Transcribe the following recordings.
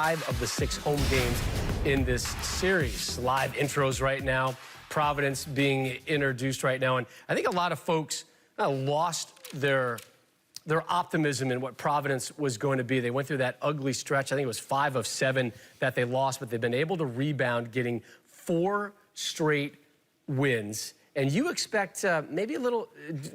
5 of the 6 home games in this series. Live intros right now. Providence being introduced right now. And I think a lot of folks lost their optimism in what Providence was going to be. They went through that ugly stretch. I think it was 5 of 7 that they lost, but they've been able to rebound, getting 4 straight wins. And you expect maybe a little,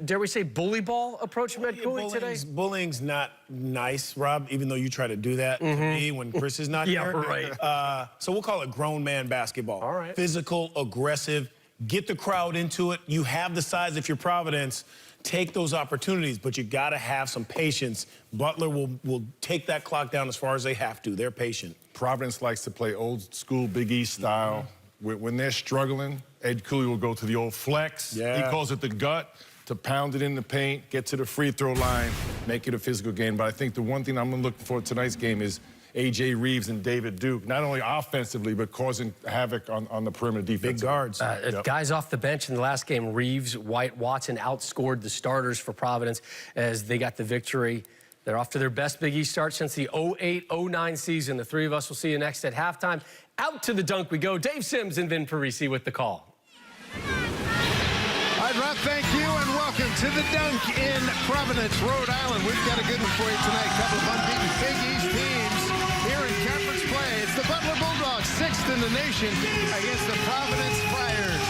dare we say, bully ball approach from Ed Cooley today? Bullying's not nice, Rob, even though you try to do that to me when Chris is not Yeah, here. right. So we'll call it grown man basketball. All right. Physical, aggressive, get the crowd into it. You have the size if you're Providence. Take those opportunities, but you got to have some patience. Butler will take that clock down as far as they have to. They're patient. Providence likes to play old school Big East style. When they're struggling, Ed Cooley will go to the old flex. Yeah. He calls it the gut, to pound it in the paint, get to the free throw line, make it a physical game. But I think the one thing I'm looking for tonight's game is A.J. Reeves and David Duke, not only offensively, but causing havoc on the perimeter defense. Big guards. Guys off the bench in the last game, Reeves, White, Watson outscored the starters for Providence as they got the victory. They're off to their best Big East start since the 08-09 season. The three of us will see you next at halftime. Out to the dunk we go. Dave Sims and Vin Parisi with the call. All right, Rob, thank you, and welcome to the dunk in Providence, Rhode Island. We've got a good one for you tonight. A couple of unbeaten Big East teams here in conference play. It's the Butler Bulldogs, 6th in the nation, against the Providence Friars.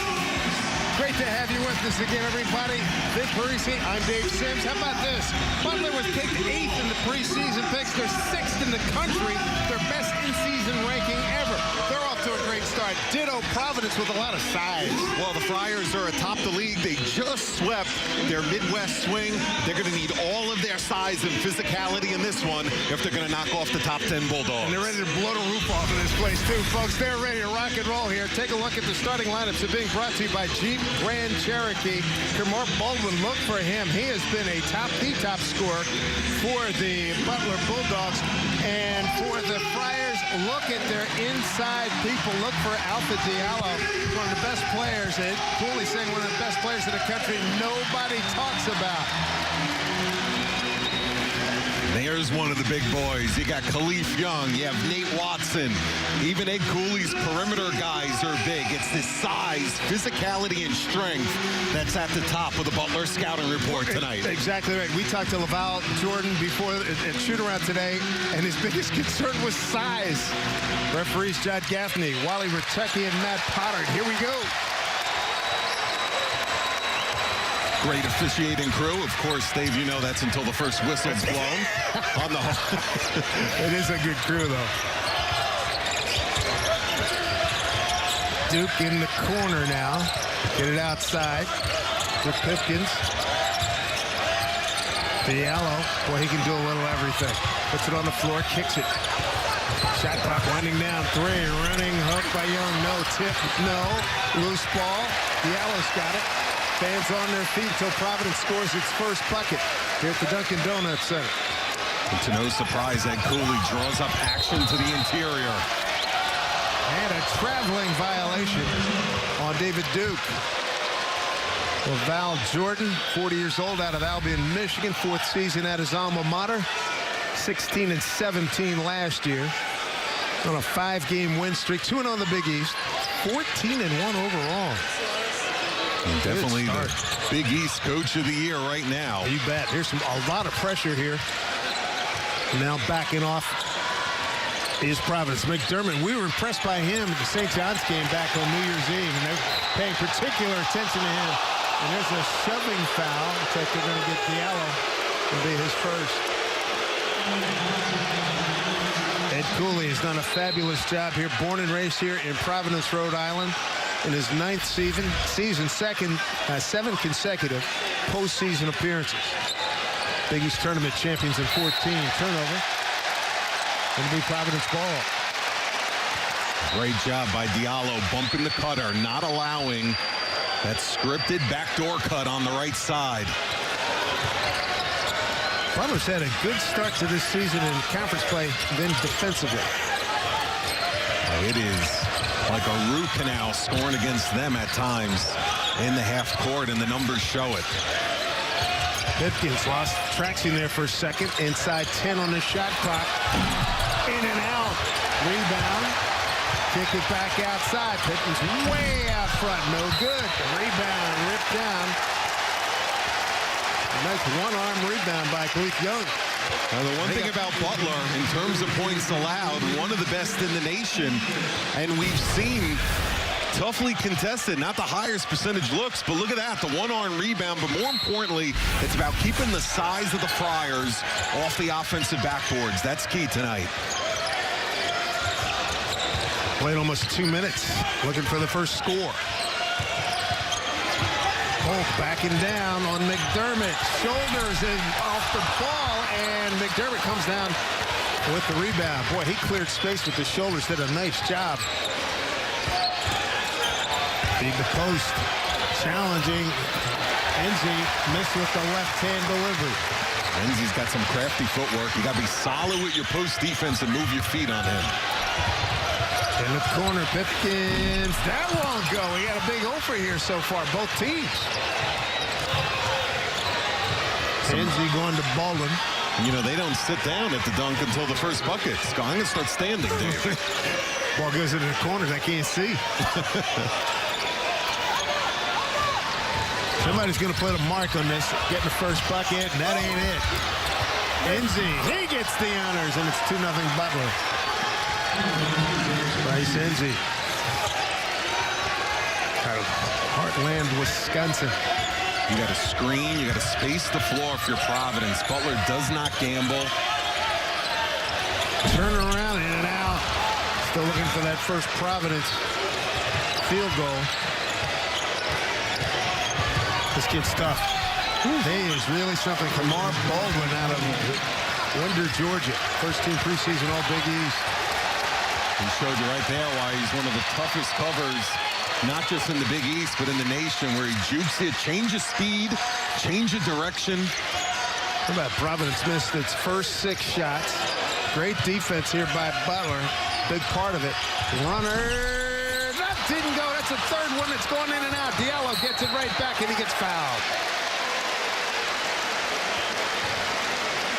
Great to have you with us again, everybody. Vin Parisi, I'm Dave Sims. How about this? Butler was picked 8th in the preseason picks. They're 6th in the country, their best in-season ranking ever. They're off to a great start. Ditto Providence with a lot of size. Well, the Friars are atop the league. They just swept their Midwest swing. They're going to need all of their size and physicality in this one if they're going to knock off the top 10 Bulldogs. And they're ready to blow the roof off of this place, too, folks. They're ready to rock and roll here. Take a look at the starting lineups. They're being brought to you by Jeep Grand Cherokee. Kamar Baldwin, look for him. He has been the top scorer for the Butler Bulldogs. And for the Friars, look at their inside people. Look for Alpha Diallo, one of the best players. And Cooley saying one of the best players in the country nobody talks about. There's one of the big boys. You got Khalif Young. You have Nate Watson. Even Ed Cooley's perimeter guys are big. It's this size, physicality, and strength that's at the top of the Butler scouting report tonight. Exactly right. We talked to Laval Jordan before at shoot-around today, and his biggest concern was size. Referees Judd Gaffney, Wally Ratucki, and Matt Potter. Here we go. Great officiating crew. Of course, Dave, you know that's until the first whistle's blown. On the It is a good crew, though. Duke in the corner now. Get it outside. With Pipkins. Diallo. Boy, he can do a little everything. Puts it on the floor, kicks it. Shot clock winding down. 3. Running hook by Young. No tip. No. Loose ball. Diallo's got it. Fans on their feet until Providence scores its first bucket here at the Dunkin' Donuts Center. And to no surprise, Ed Cooley draws up action to the interior. And a traveling violation on David Duke. Laval Jordan, 40 years old, out of Albion, Michigan, 4th season at his alma mater. 16-17 last year. On a 5-game win streak, 2-0 on the Big East, 14-1 overall. And definitely the Big East Coach of the Year right now. You bet. Here's a lot of pressure here. Now backing off is Providence. McDermott, we were impressed by him at the St. John's game back on New Year's Eve, and they're paying particular attention to him. And there's a shoving foul. Looks like they're going to get Diallo. It'll be his first. Ed Cooley has done a fabulous job here. Born and raised here in Providence, Rhode Island. In his 9th season, 7 consecutive postseason appearances. Big East Tournament champions in 14. Turnover. Going to be Providence ball. Great job by Diallo bumping the cutter, not allowing that scripted backdoor cut on the right side. Butler's had a good start to this season in conference play, then defensively. It is like a root canal scoring against them at times in the half court, and the numbers show it. Pipkins lost traction there for a second. Inside 10 on the shot clock. In and out. kick it back outside. Pitten's way out front. No good. The rebound ripped down. A nice one-arm rebound by Khalif Young. Now, the one thing about Butler, in terms of points allowed, one of the best in the nation. And we've seen toughly contested, not the highest percentage looks, but look at that, the one-arm rebound. But more importantly, it's about keeping the size of the Friars off the offensive backboards. That's key tonight. Played almost 2 minutes, looking for the first score. Polk backing down on McDermott. Shoulders in off the ball, and McDermott comes down with the rebound. Boy, he cleared space with the shoulders, did a nice job. Feed the post, challenging. Enzi missed with the left-hand delivery. Enzi's got some crafty footwork. You got to be solid with your post defense and move your feet on him. In the corner, Pipkins. That won't go. We got a big offer here so far, both teams. Enzi going to Baldwin. You know, they don't sit down at the dunk until the first bucket. I'm going to start standing, Dave. Ball goes into the corners. I can't see. Somebody's going to put a mark on this, getting the first bucket, and that ain't it. Enzi, he gets the honors, and it's 2-0 Butler. Bryce Enzi. Out of Heartland, Wisconsin. You got to screen, you got to space the floor if you're Providence. Butler does not gamble. Turn around, in and out. Still looking for that first Providence field goal. This kid's tough. He is really something. Kamar Baldwin out of Winder, Georgia. First team preseason All-Big East. He showed you right there why he's one of the toughest covers, not just in the Big East, but in the nation, where he jukes it, changes speed, change of direction. How about Providence missed its first 6 shots. Great defense here by Butler. Big part of it. Runner. That didn't go. That's a third one that's going in and out. Diallo gets it right back, and he gets fouled.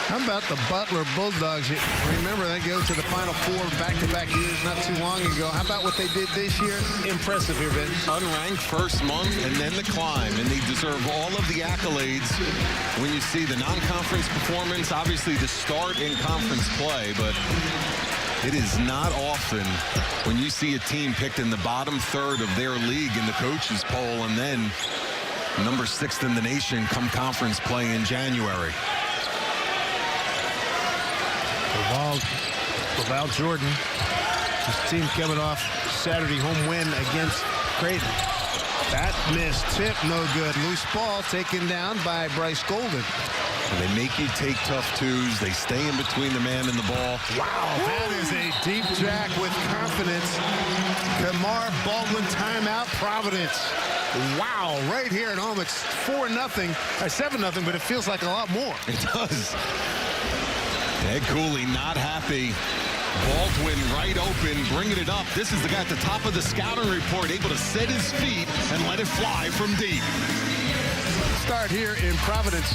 How about the Butler Bulldogs? You remember they go to the Final Four back-to-back years not too long ago. How about what they did this year? Impressive here, Ben. Unranked first month and then the climb, and they deserve all of the accolades when you see the non-conference performance, obviously the start in conference play, but it is not often when you see a team picked in the bottom third of their league in the coaches poll and then number 6th in the nation come conference play in January. Laval Jordan, his team coming off Saturday home win against Creighton. That missed tip, no good. Loose ball taken down by Bryce Golden. And they make you take tough twos. They stay in between the man and the ball. Wow, that is a deep jack with confidence. Kamar Baldwin timeout, Providence. Wow, right here at home, it's 4-0, or 7-0, but it feels like a lot more. It does. Ed Cooley not happy. Baldwin right open, bringing it up. This is the guy at the top of the scouting report, able to set his feet and let it fly from deep. Start here in Providence.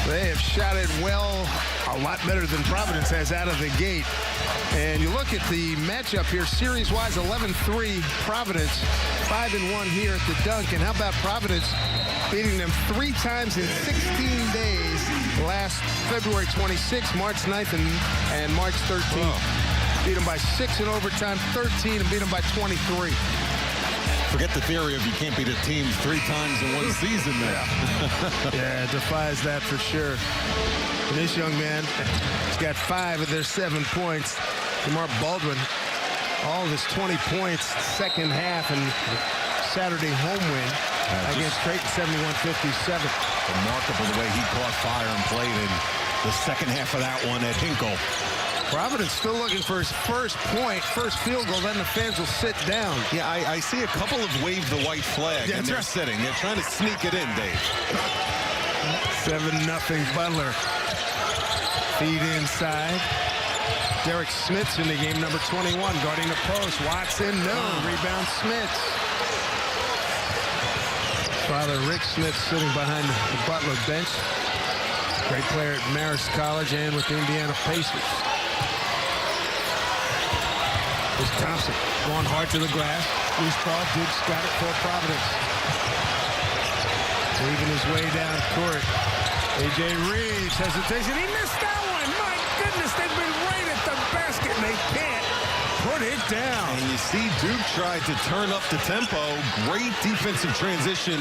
They have shot it well, a lot better than Providence has out of the gate. And you look at the matchup here, series-wise, 11-3 Providence, 5-1 here at the dunk. And how about Providence beating them 3 times in 16 days last February 26th, March 9th, and March 13th. Whoa. Beat them by 6 in overtime, 13, and beat them by 23. Forget the theory of you can't beat a team 3 times in one season there. Yeah, it defies that for sure. And this young man has got 5 of their 7 points. Kamar Baldwin, all of his 20 points second half and Saturday home win against Creighton, 71-57. Remarkable the way he caught fire and played in the second half of that one at Hinkle. Providence still looking for his first point, first field goal, then the fans will sit down. Yeah, I see a couple of wave the white flag, and they're sitting. They're trying to sneak it in, Dave. 7-0 Butler. Feed inside. Derek Smith's in the game, number 21, guarding the post. Watson, no. Rebound, Smith. Father Rick Smith sitting behind the Butler bench. Great player at Marist College and with the Indiana Pacers. Here's Thompson going hard to the glass. Loose ball. Duke's got it for Providence. Weaving his way down court. A.J. Reeves hesitation. He missed that one. My goodness, they've been right at the basket, and they can't put it down. And you see Duke tried to turn up the tempo. Great defensive transition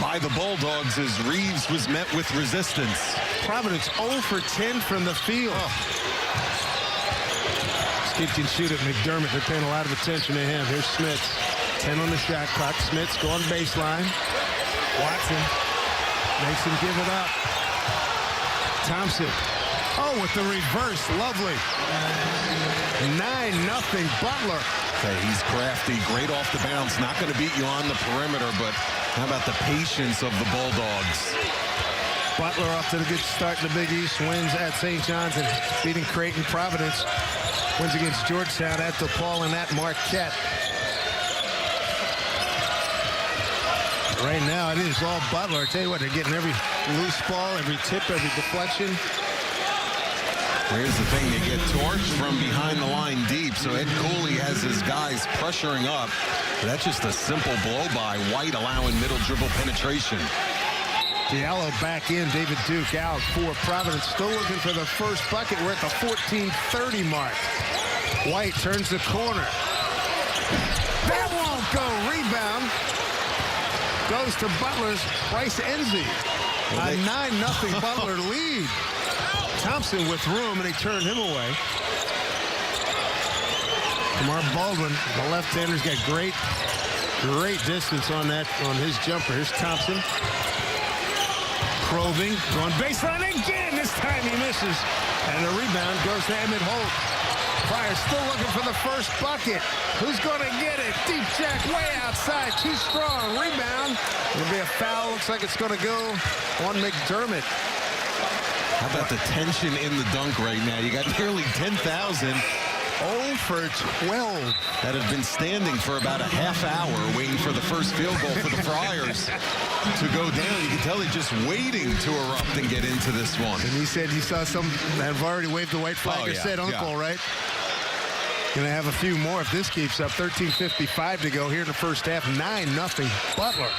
by the Bulldogs as Reeves was met with resistance. Providence 0 for 10 from the field. Skid can shoot it. McDermott, they're paying a lot of attention to him. Here's Smith. 10 on the shot clock. Smith's going baseline. Watson makes him give it up. Thompson. Oh, with the reverse. Lovely. 9-0 Butler. Okay, he's crafty. Great off the bounce. Not going to beat you on the perimeter, but how about the patience of the Bulldogs? Butler off to the good start in the Big East. Wins at St. John's and beating Creighton. Providence wins against Georgetown at DePaul and at Marquette. Right now, it is all Butler. I tell you what, they're getting every loose ball, every tip, every deflection. Here's the thing, they get torched from behind the line deep, so Ed Cooley has his guys pressuring up. That's just a simple blow-by. White allowing middle dribble penetration. Diallo back in, David Duke out for Providence. Still looking for the first bucket. We're at the 14:30 mark. White turns the corner. That won't go. Rebound goes to Butler's Bryce Enzi. A 9-0 Butler lead. Thompson with room, and he turned him away. Kamar Baldwin, the left-hander's got great distance on his jumper. Here's Thompson. Probing, going baseline again. This time he misses. And the rebound goes to Emmett Holt. Pryor still looking for the first bucket. Who's going to get it? Deep jack way outside. Too strong. Rebound. It'll be a foul. Looks like it's going to go on McDermott. How about the tension in the dunk right now? You got nearly 10,000. 0 for 12. That have been standing for about a half hour waiting for the first field goal for the Friars to go down. You can tell they're just waiting to erupt and get into this one. And he said you saw some that have already waved the white flag. Oh, yeah, said uncle, right? Going to have a few more if this keeps up. 13:55 to go here in the first half. 9-0 Butler.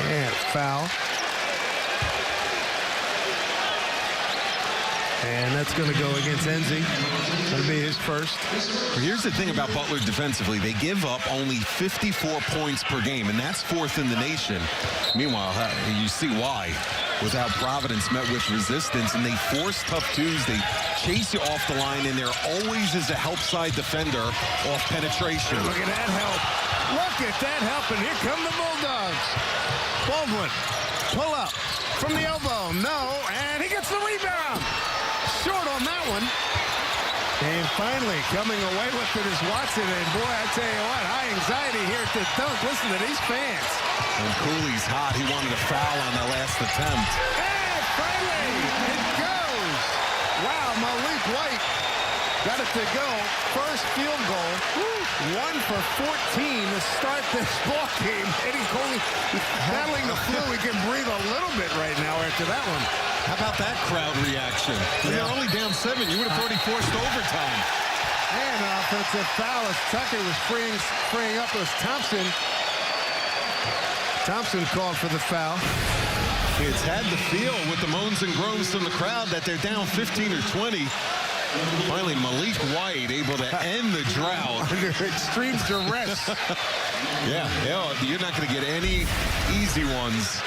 And foul. And that's going to go against Enzi. That'll be his first. Here's the thing about Butler defensively. They give up only 54 points per game, and that's fourth in the nation. Meanwhile, you see why. Without Providence met with resistance, and they force tough twos. They chase you off the line, and there always is a help side defender off penetration. Look at that help. Look at that help, and here come the Bulldogs. Baldwin, pull up from the elbow. No, and he gets the rebound. Short on that one. And finally, coming away with it is Watson. And boy, I tell you what, high anxiety here at the dunk. Listen to these fans. And Cooley's hot. He wanted a foul on the last attempt. And finally, it goes. Wow, Malik White got it to go. First field goal. 1 for 14 to start this ball game. Eddie Cooley battling the flu. He can breathe a little bit right now after that one. How about that crowd reaction? When you're only down 7, you would have already forced overtime. And an offensive foul as Tucker was freeing up. It was Thompson. Thompson called for the foul. It's had the feel with the moans and groans from the crowd that they're down 15 or 20. Finally, Malik White able to end the drought. Under extreme duress. Yeah, you're not going to get any easy ones.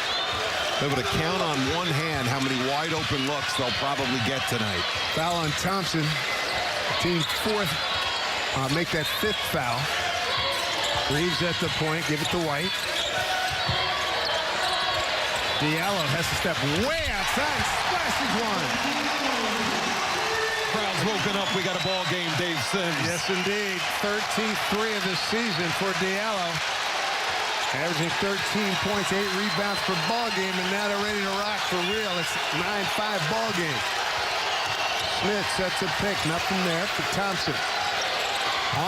Able to count on one hand how many wide open looks they'll probably get tonight. Foul on Thompson. Team fourth. Make that fifth foul. Reeves at the point. Give it to White. Diallo has to step way outside. Splashes one. Crowd's woken up. We got a ball game, Dave Sims. Yes, indeed. 13th three of the season for Diallo. Averaging 13 points, 8 rebounds per ball game, and now they're ready to rock for real. It's 9-5 ball game. Smith sets a pick, nothing there for Thompson.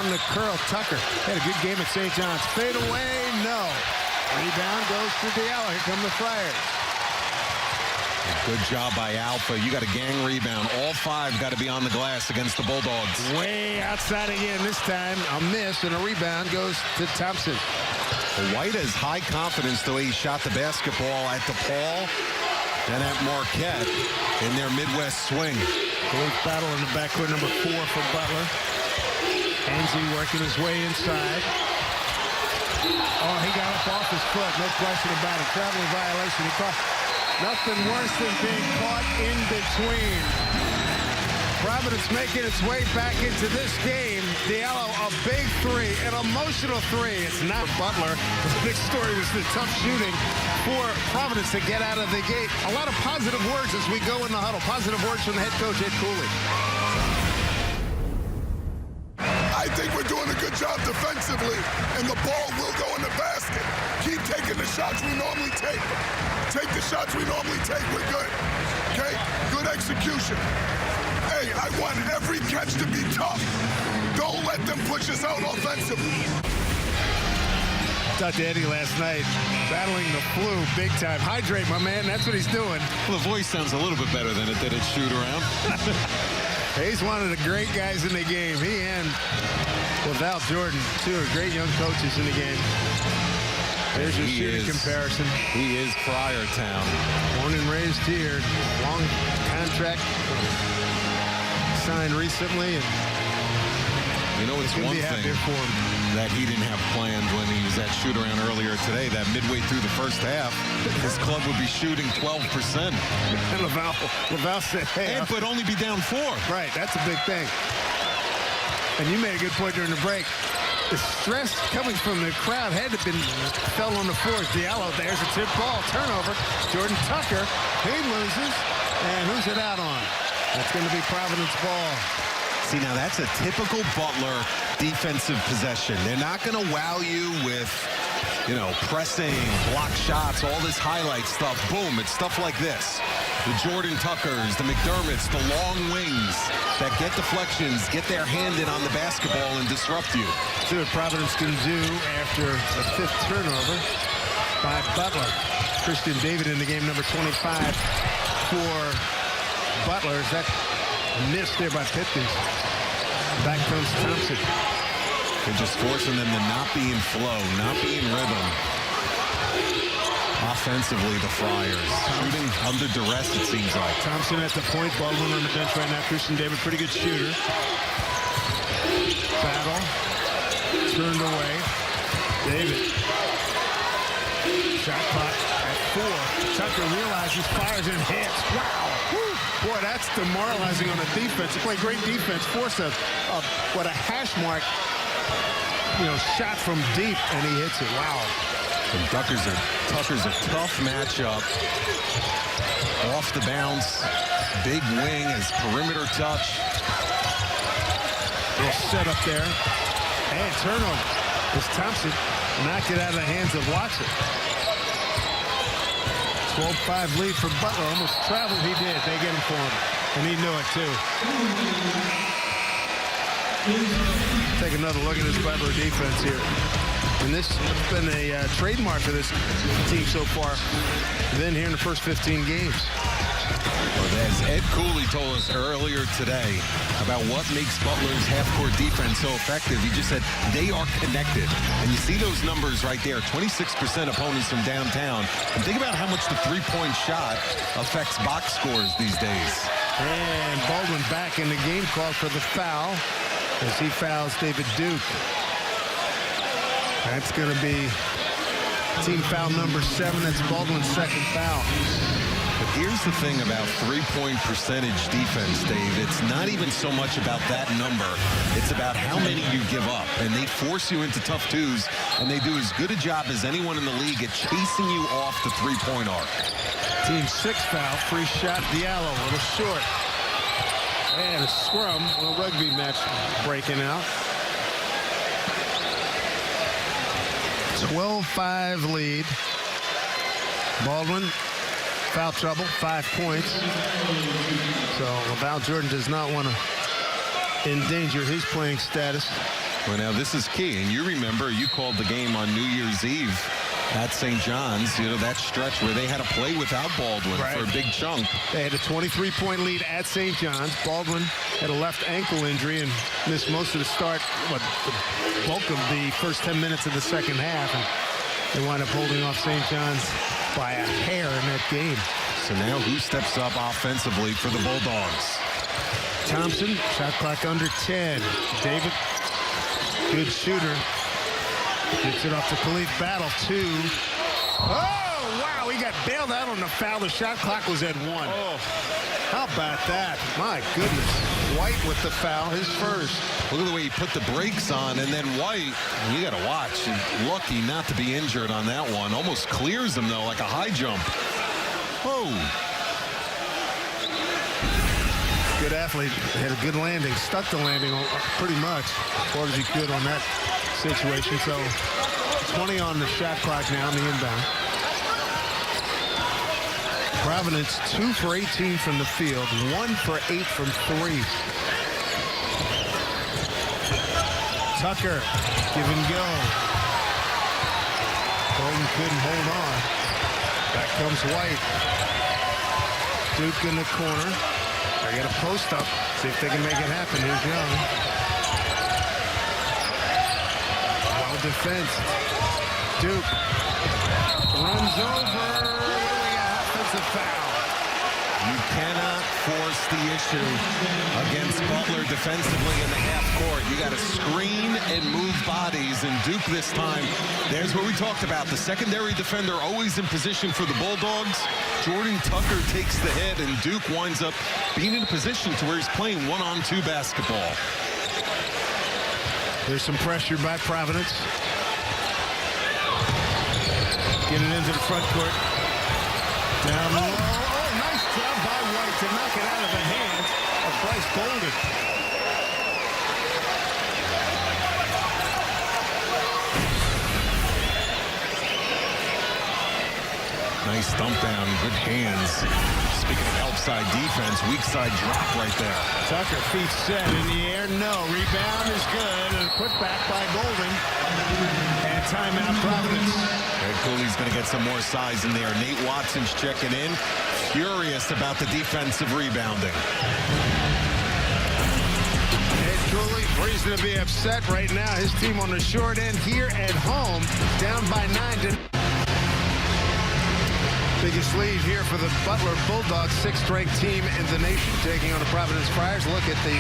On the curl, Tucker had a good game at St. John's. Fade away, no. Rebound goes to Diallo. Here come the Friars. Good job by Alpha. You got a gang rebound. All 5 got to be on the glass against the Bulldogs. Way outside again this time. A miss and a rebound goes to Thompson. White has high confidence the way he shot the basketball at DePaul and at Marquette in their Midwest swing. Great battle in the backcourt, number 4 for Butler. Anzi working his way inside. Oh, he got up off his foot, no question about it. Traveling violation. He caught nothing worse than being caught in between. Providence making its way back into this game. Diallo, a big 3, an emotional 3. It's not Butler. The big story was the tough shooting for Providence to get out of the gate. A lot of positive words as we go in the huddle. Positive words from the head coach, Ed Cooley. I think we're doing a good job defensively, and the ball will go in the basket. Keep taking the shots we normally take. Take the shots we normally take. We're good. Okay? Good execution. Hey, I want every catch to be tough. Don't let them push us out offensively. Talked to Eddie last night, battling the flu big time. Hydrate, my man. That's what he's doing. Well, the voice sounds a little bit better than it did at shoot around. He's one of the great guys in the game. He and Val Jordan, 2 are great young coaches in the game. There's your shooting comparison. He is Friartown. Born and raised here. Long contract signed recently. And you know, it's one thing that he didn't have planned when he was at shoot-around earlier today, that midway through the first half, his club would be shooting 12%. And Laval said, hey. But only be down 4. Right, that's a big thing. And you made a good point during the break. The stress coming from the crowd had to been fell on the floor. Diallo, there's a tip ball, turnover. Jordan Tucker, he loses. And who's it out on? That's going to be Providence ball. See, now that's a typical Butler defensive possession. They're not going to wow you with, you know, pressing, block shots, all this highlight stuff. Boom, it's stuff like this. The Jordan Tuckers, the McDermotts, the long wings that get deflections, get their hand in on the basketball and disrupt you. See what Providence can do after the 5th turnover by Butler. Christian David in the game, number 25 for Butler. Is that missed there by Pipkins? Back comes Thompson. They're just forcing them to not be in flow, not be in rhythm. Offensively, the Friars shooting under duress, it seems like. Thompson at the point, Baldwin on the bench right now. Christian David, pretty good shooter. Battle. Turned away. David. Shot clock at 4. Tucker realizes, fires and hits. Wow. Woo. Boy, that's demoralizing on the defense. They play great defense. Force a hash mark, you know, shot from deep, and he hits it. Wow. And Tucker's a tough matchup. Off the bounce. Big wing as perimeter touch. Little set up there. And turnover. As Thompson knocked it out of the hands of Watson. 12-5 lead for Butler. Almost traveled. He did. They get him for him. And he knew it, too. Take another look at this Butler defense here. And this has been a trademark for this team so far. Then here in the first 15 games. Well, as Ed Cooley told us earlier today about what makes Butler's half-court defense so effective, he just said they are connected. And you see those numbers right there, 26% opponents from downtown. And think about how much the three-point shot affects box scores these days. And Baldwin back in the game, called for the foul as he fouls David Duke. That's going to be team foul number 7. That's Baldwin's second foul. But here's the thing about three-point percentage defense, Dave. It's not even so much about that number. It's about how many you give up. And they force you into tough twos, and they do as good a job as anyone in the league at chasing you off the three-point arc. Team 6 foul, free shot, Diallo, a little short. And a scrum, a rugby match breaking out. 12-5 lead. Baldwin, foul trouble, 5 points. So Val Jordan does not want to endanger his playing status. Well, now this is key. And you remember you called the game on New Year's Eve At St. John's, you know, that stretch where they had to play without Baldwin for a big chunk. They had a 23-point lead at St. John's. Baldwin had a left ankle injury and missed most of the start, the bulk of the first 10 minutes of the second half. And they wound up holding off St. John's by a hair in that game. So now who steps up offensively for the Bulldogs? Thompson, shot clock under 10. David, good shooter. Gets it off to Khalif Battle, 2. Oh, wow, he got bailed out on the foul. The shot clock was at 1. Oh, how about that? My goodness. White with the foul, his first. Look at the way he put the brakes on, and then White, you got to watch. Lucky not to be injured on that one. Almost clears him, though, like a high jump. Oh. Good athlete. Had a good landing. Stuck the landing pretty much as far as he could on that situation. So 20 on the shot clock now on the inbound. Providence 2 for 18 from the field, 1 for 8 from 3. Tucker, give and go. Golden couldn't hold on. Back comes White. Duke in the corner. They got a post up. See if they can make it happen. Here's Young. Well defensed. Duke runs over. We got offensive foul. You cannot force the issue against Butler defensively in the half court. You got to screen and move bodies, and Duke this time, there's what we talked about. The secondary defender always in position for the Bulldogs. Jordan Tucker takes the hit, and Duke winds up being in a position to where he's playing 1-on-2 basketball. There's some pressure by Providence. Getting into the front court. Down low. Oh, nice job by White to knock it out of the hands of Bryce Golden. Nice dump down, good hands. Speaking of help side defense, weak side drop right there. Tucker, feet set in the air. No, rebound is good. And put back by Golden. And timeout Providence. Ed Cooley's going to get some more size in there. Nate Watson's checking in. Furious about the defensive rebounding. Ed Cooley, reason to be upset right now. His team on the short end here at home, down by 9 to... Biggest lead here for the Butler Bulldogs, 6th-ranked team in the nation, taking on the Providence Friars. Look at the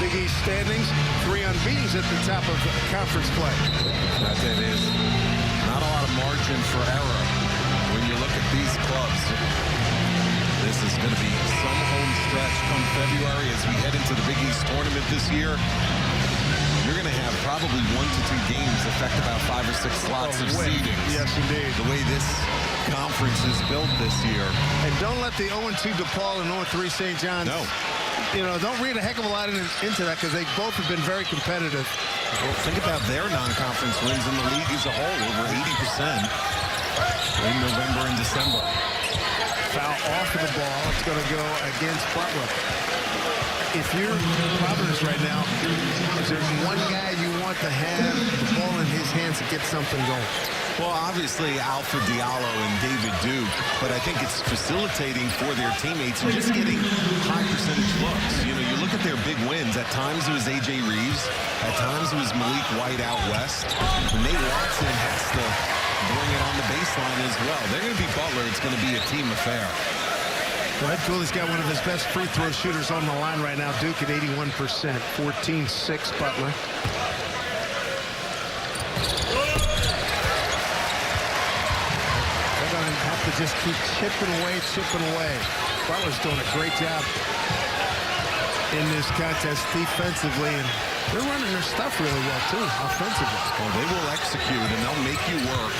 Big East standings. 3 unbeatens at the top of conference play. That it is not a lot of margin for error when you look at these clubs. This is going to be some home stretch come February as we head into the Big East tournament this year. You're going to have probably 1 to 2 games affect about 5 or 6 slots of seeding. Yes, indeed. The way this conference is built this year. And don't let the 0-2 DePaul and 0-3 St. John's, don't read a heck of a lot into that because they both have been very competitive. Well, think about their non-conference wins in the league as a whole, over 80% in November and December. Foul off of the ball. It's going to go against Butler. If you're Providence right now, is there one guy you want to have the ball in his hands to get something going? Well, obviously, Alpha Diallo and David Duke, but I think it's facilitating for their teammates and just getting high percentage looks. You know, you look at their big wins. At times it was A.J. Reeves. At times it was Malik White out west. And Nate Watson has to bring it on the baseline as well. They're going to be Butler. It's going to be a team affair. Well, Ed Cooley's got one of his best free throw shooters on the line right now. Duke at 81%. 14-6 Butler. Have to just keep chipping away. Butler's doing a great job in this contest defensively, and they're running their stuff really well, too, offensively. Well, they will execute, and they'll make you work.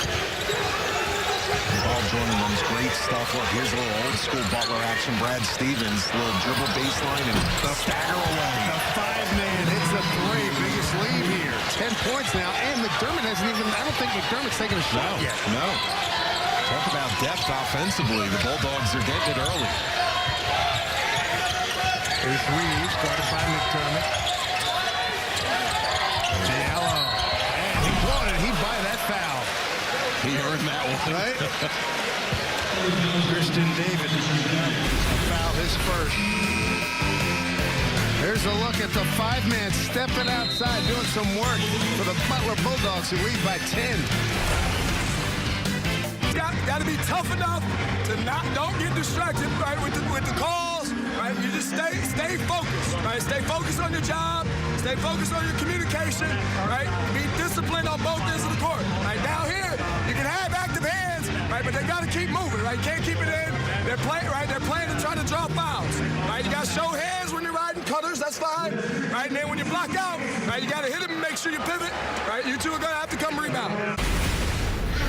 Ball joining them's great stuff. Look, here's a little old-school Butler action. Brad Stevens, little dribble baseline, and stagger away. The 5-man hits a 3. Biggest lead here. 10 points now, and McDermott hasn't even, I don't think McDermott's taken a shot yet. No. Talk about depth offensively. The Bulldogs are getting it early. Here's Reeves, guarded by McDermott. Diallo. And he wanted, he buy that foul. He earned that one. Right? Christian David, foul his first. Here's a look at the five-man stepping outside, doing some work for the Butler Bulldogs, who lead by 10. Got to be tough enough to don't get distracted, right, with the calls, right? You just stay focused, right? Stay focused on your job, stay focused on your communication, right? Be disciplined on both ends of the court. Right down here, you can have active hands, right? But they got to keep moving, right? You can't keep it in. They're playing, right? They're playing to try to draw fouls, right? You got to show hands when you're riding cutters, that's fine, right? And then when you block out, right, you got to hit them and make sure you pivot, right? You two are going to have to come rebound.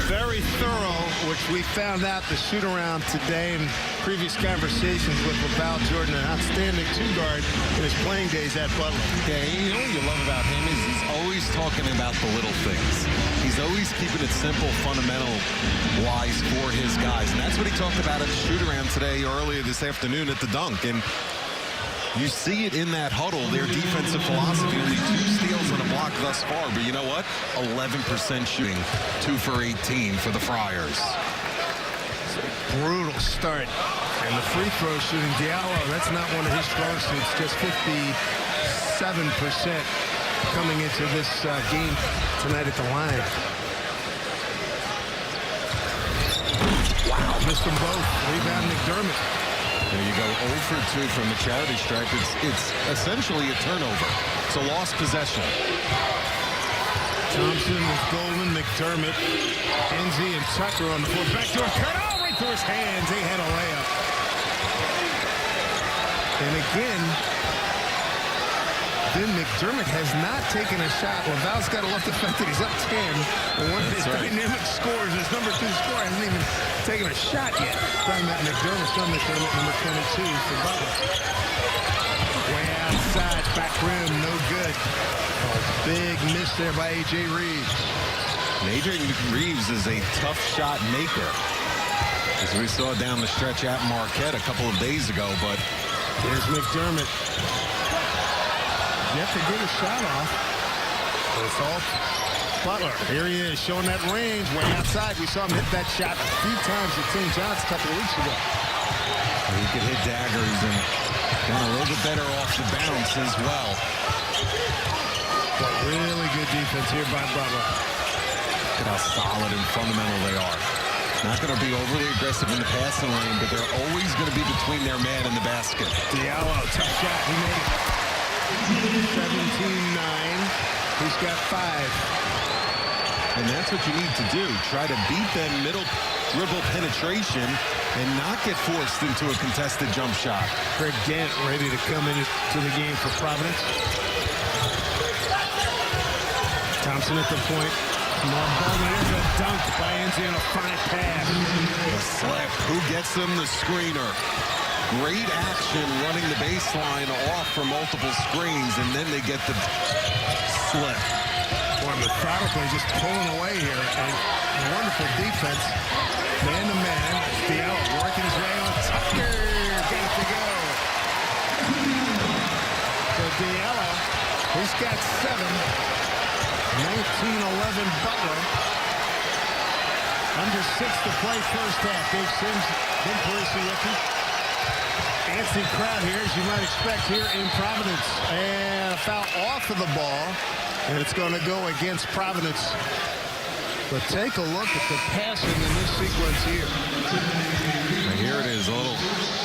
Very thorough, which we found out the shoot-around today in previous conversations with LaVall Jordan, an outstanding two-guard in his playing days at Butler. Yeah, you know what you love about him is he's always talking about the little things. He's always keeping it simple, fundamental-wise for his guys. And that's what he talked about at the shoot-around today, earlier this afternoon at the dunk. And you see it in that huddle, their defensive philosophy. Only 2 steals and a block thus far, but you know what? 11% shooting, 2 for 18 for the Friars. Brutal start. And the free throw shooting, Diallo, that's not one of his strong suits, just 57% coming into this game tonight at the line. Wow, missed them both. Rebound McDermott. There you go, 0 for 2 from the charity stripe. It's essentially a turnover. It's a lost possession. Thompson with Golden, McDermott, Enzi and Tucker on the floor. Back to a cut, oh, right through his hands. They had a layup. And again, then McDermott has not taken a shot. LaVal's got to love the fact that he's up 10. And one of his dynamic scores, his number 2 scorer, hasn't even taken a shot yet. Talking about McDermott, number 22 for Butler. Way outside, back rim, no good. Oh, big miss there by A.J. Reeves. And A.J. Reeves is a tough shot maker, as we saw down the stretch at Marquette a couple of days ago. But there's McDermott. Yet to get a shot off. But it's all Butler. Here he is, showing that range way outside. We saw him hit that shot a few times at St. John's a couple of weeks ago. he could hit daggers and got a little bit better off the bounce as well. But really good defense here by Butler. Look at how solid and fundamental they are. Not going to be overly aggressive in the passing lane, but they're always going to be between their man and the basket. Diallo, tough shot. He made it. 17-9. He's got 5. And that's what you need to do. Try to beat that middle dribble penetration and not get forced into a contested jump shot. Greg Gant ready to come into the game for Providence. Thompson at the point. More Bowman. There's a dunk by Enzi on a fine pass. The slip. Who gets them? The screener. Great action running the baseline off for multiple screens, and then they get the slip. Boy, methodically just pulling away here. And wonderful defense. Man to man. Diallo working his way on Tucker. Got it to go. So Diallo, he's got 7. 19-11 Butler. Under 6 to play first half. Dave Sims, Ben Parisi rookie. Fancy crowd here, as you might expect here in Providence. And a foul off of the ball. And it's going to go against Providence. But take a look at the passing in this sequence here. Now here it is, a little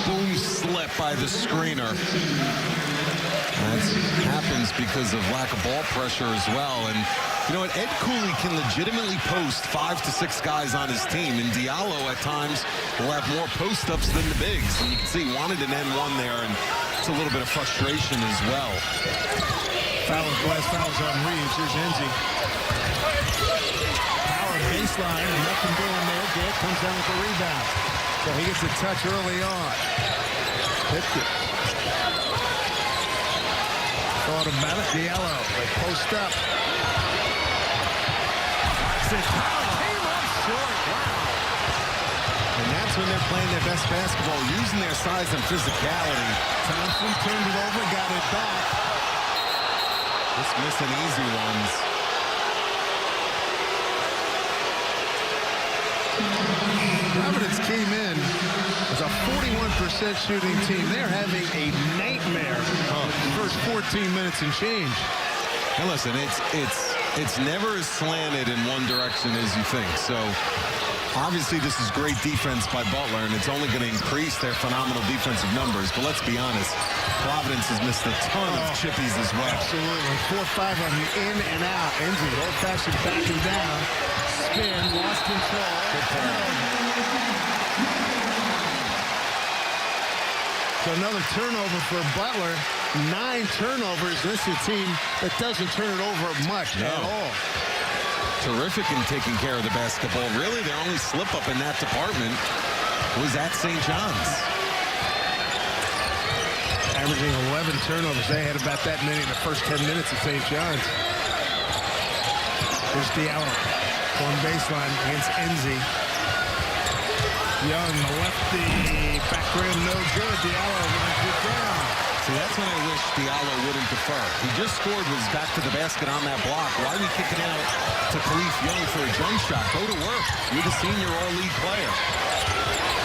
boom slip by the screener. That happens because of lack of ball pressure as well. And you know what? Ed Cooley can legitimately post 5 to 6 guys on his team. And Diallo at times will have more post-ups than the bigs. And you can see he wanted an N1 there. And it's a little bit of frustration as well. Last foul's on Reeves. Here's Enzi. Power baseline and nothing doing there. Gant comes down with the rebound. So he gets a touch early on. Picked it. Thought about it. Diallo. They post up. Came up short. Wow. And that's when they're playing their best basketball, using their size and physicality. Thompson turned it over, got it back. Just missing easy ones. Providence came in as a 41% shooting team. They're having a nightmare first 14 minutes and change. And listen, it's never as slanted in one direction as you think. So obviously this is great defense by Butler, and it's only going to increase their phenomenal defensive numbers. But let's be honest, Providence has missed a ton of chippies as well. Absolutely. 4-5 on the in and out. Enzi, old-fashioned backing down. Spin, lost control. So another turnover for Butler. 9 turnovers. This is a team that doesn't turn it over much at all. Terrific in taking care of the basketball. Really, their only slip-up in that department was at St. John's. Averaging 11 turnovers. They had about that many in the first 10 minutes at St. John's. Here's Diallo. One baseline against Enzi. Young, the lefty. Back rim, no good. Diallo runs it down. See, that's when I wish Diallo wouldn't defer. He just scored, was back to the basket on that block. Why are we kicking out to Khalif Young for a jump shot? Go to work. You're the senior all-league player.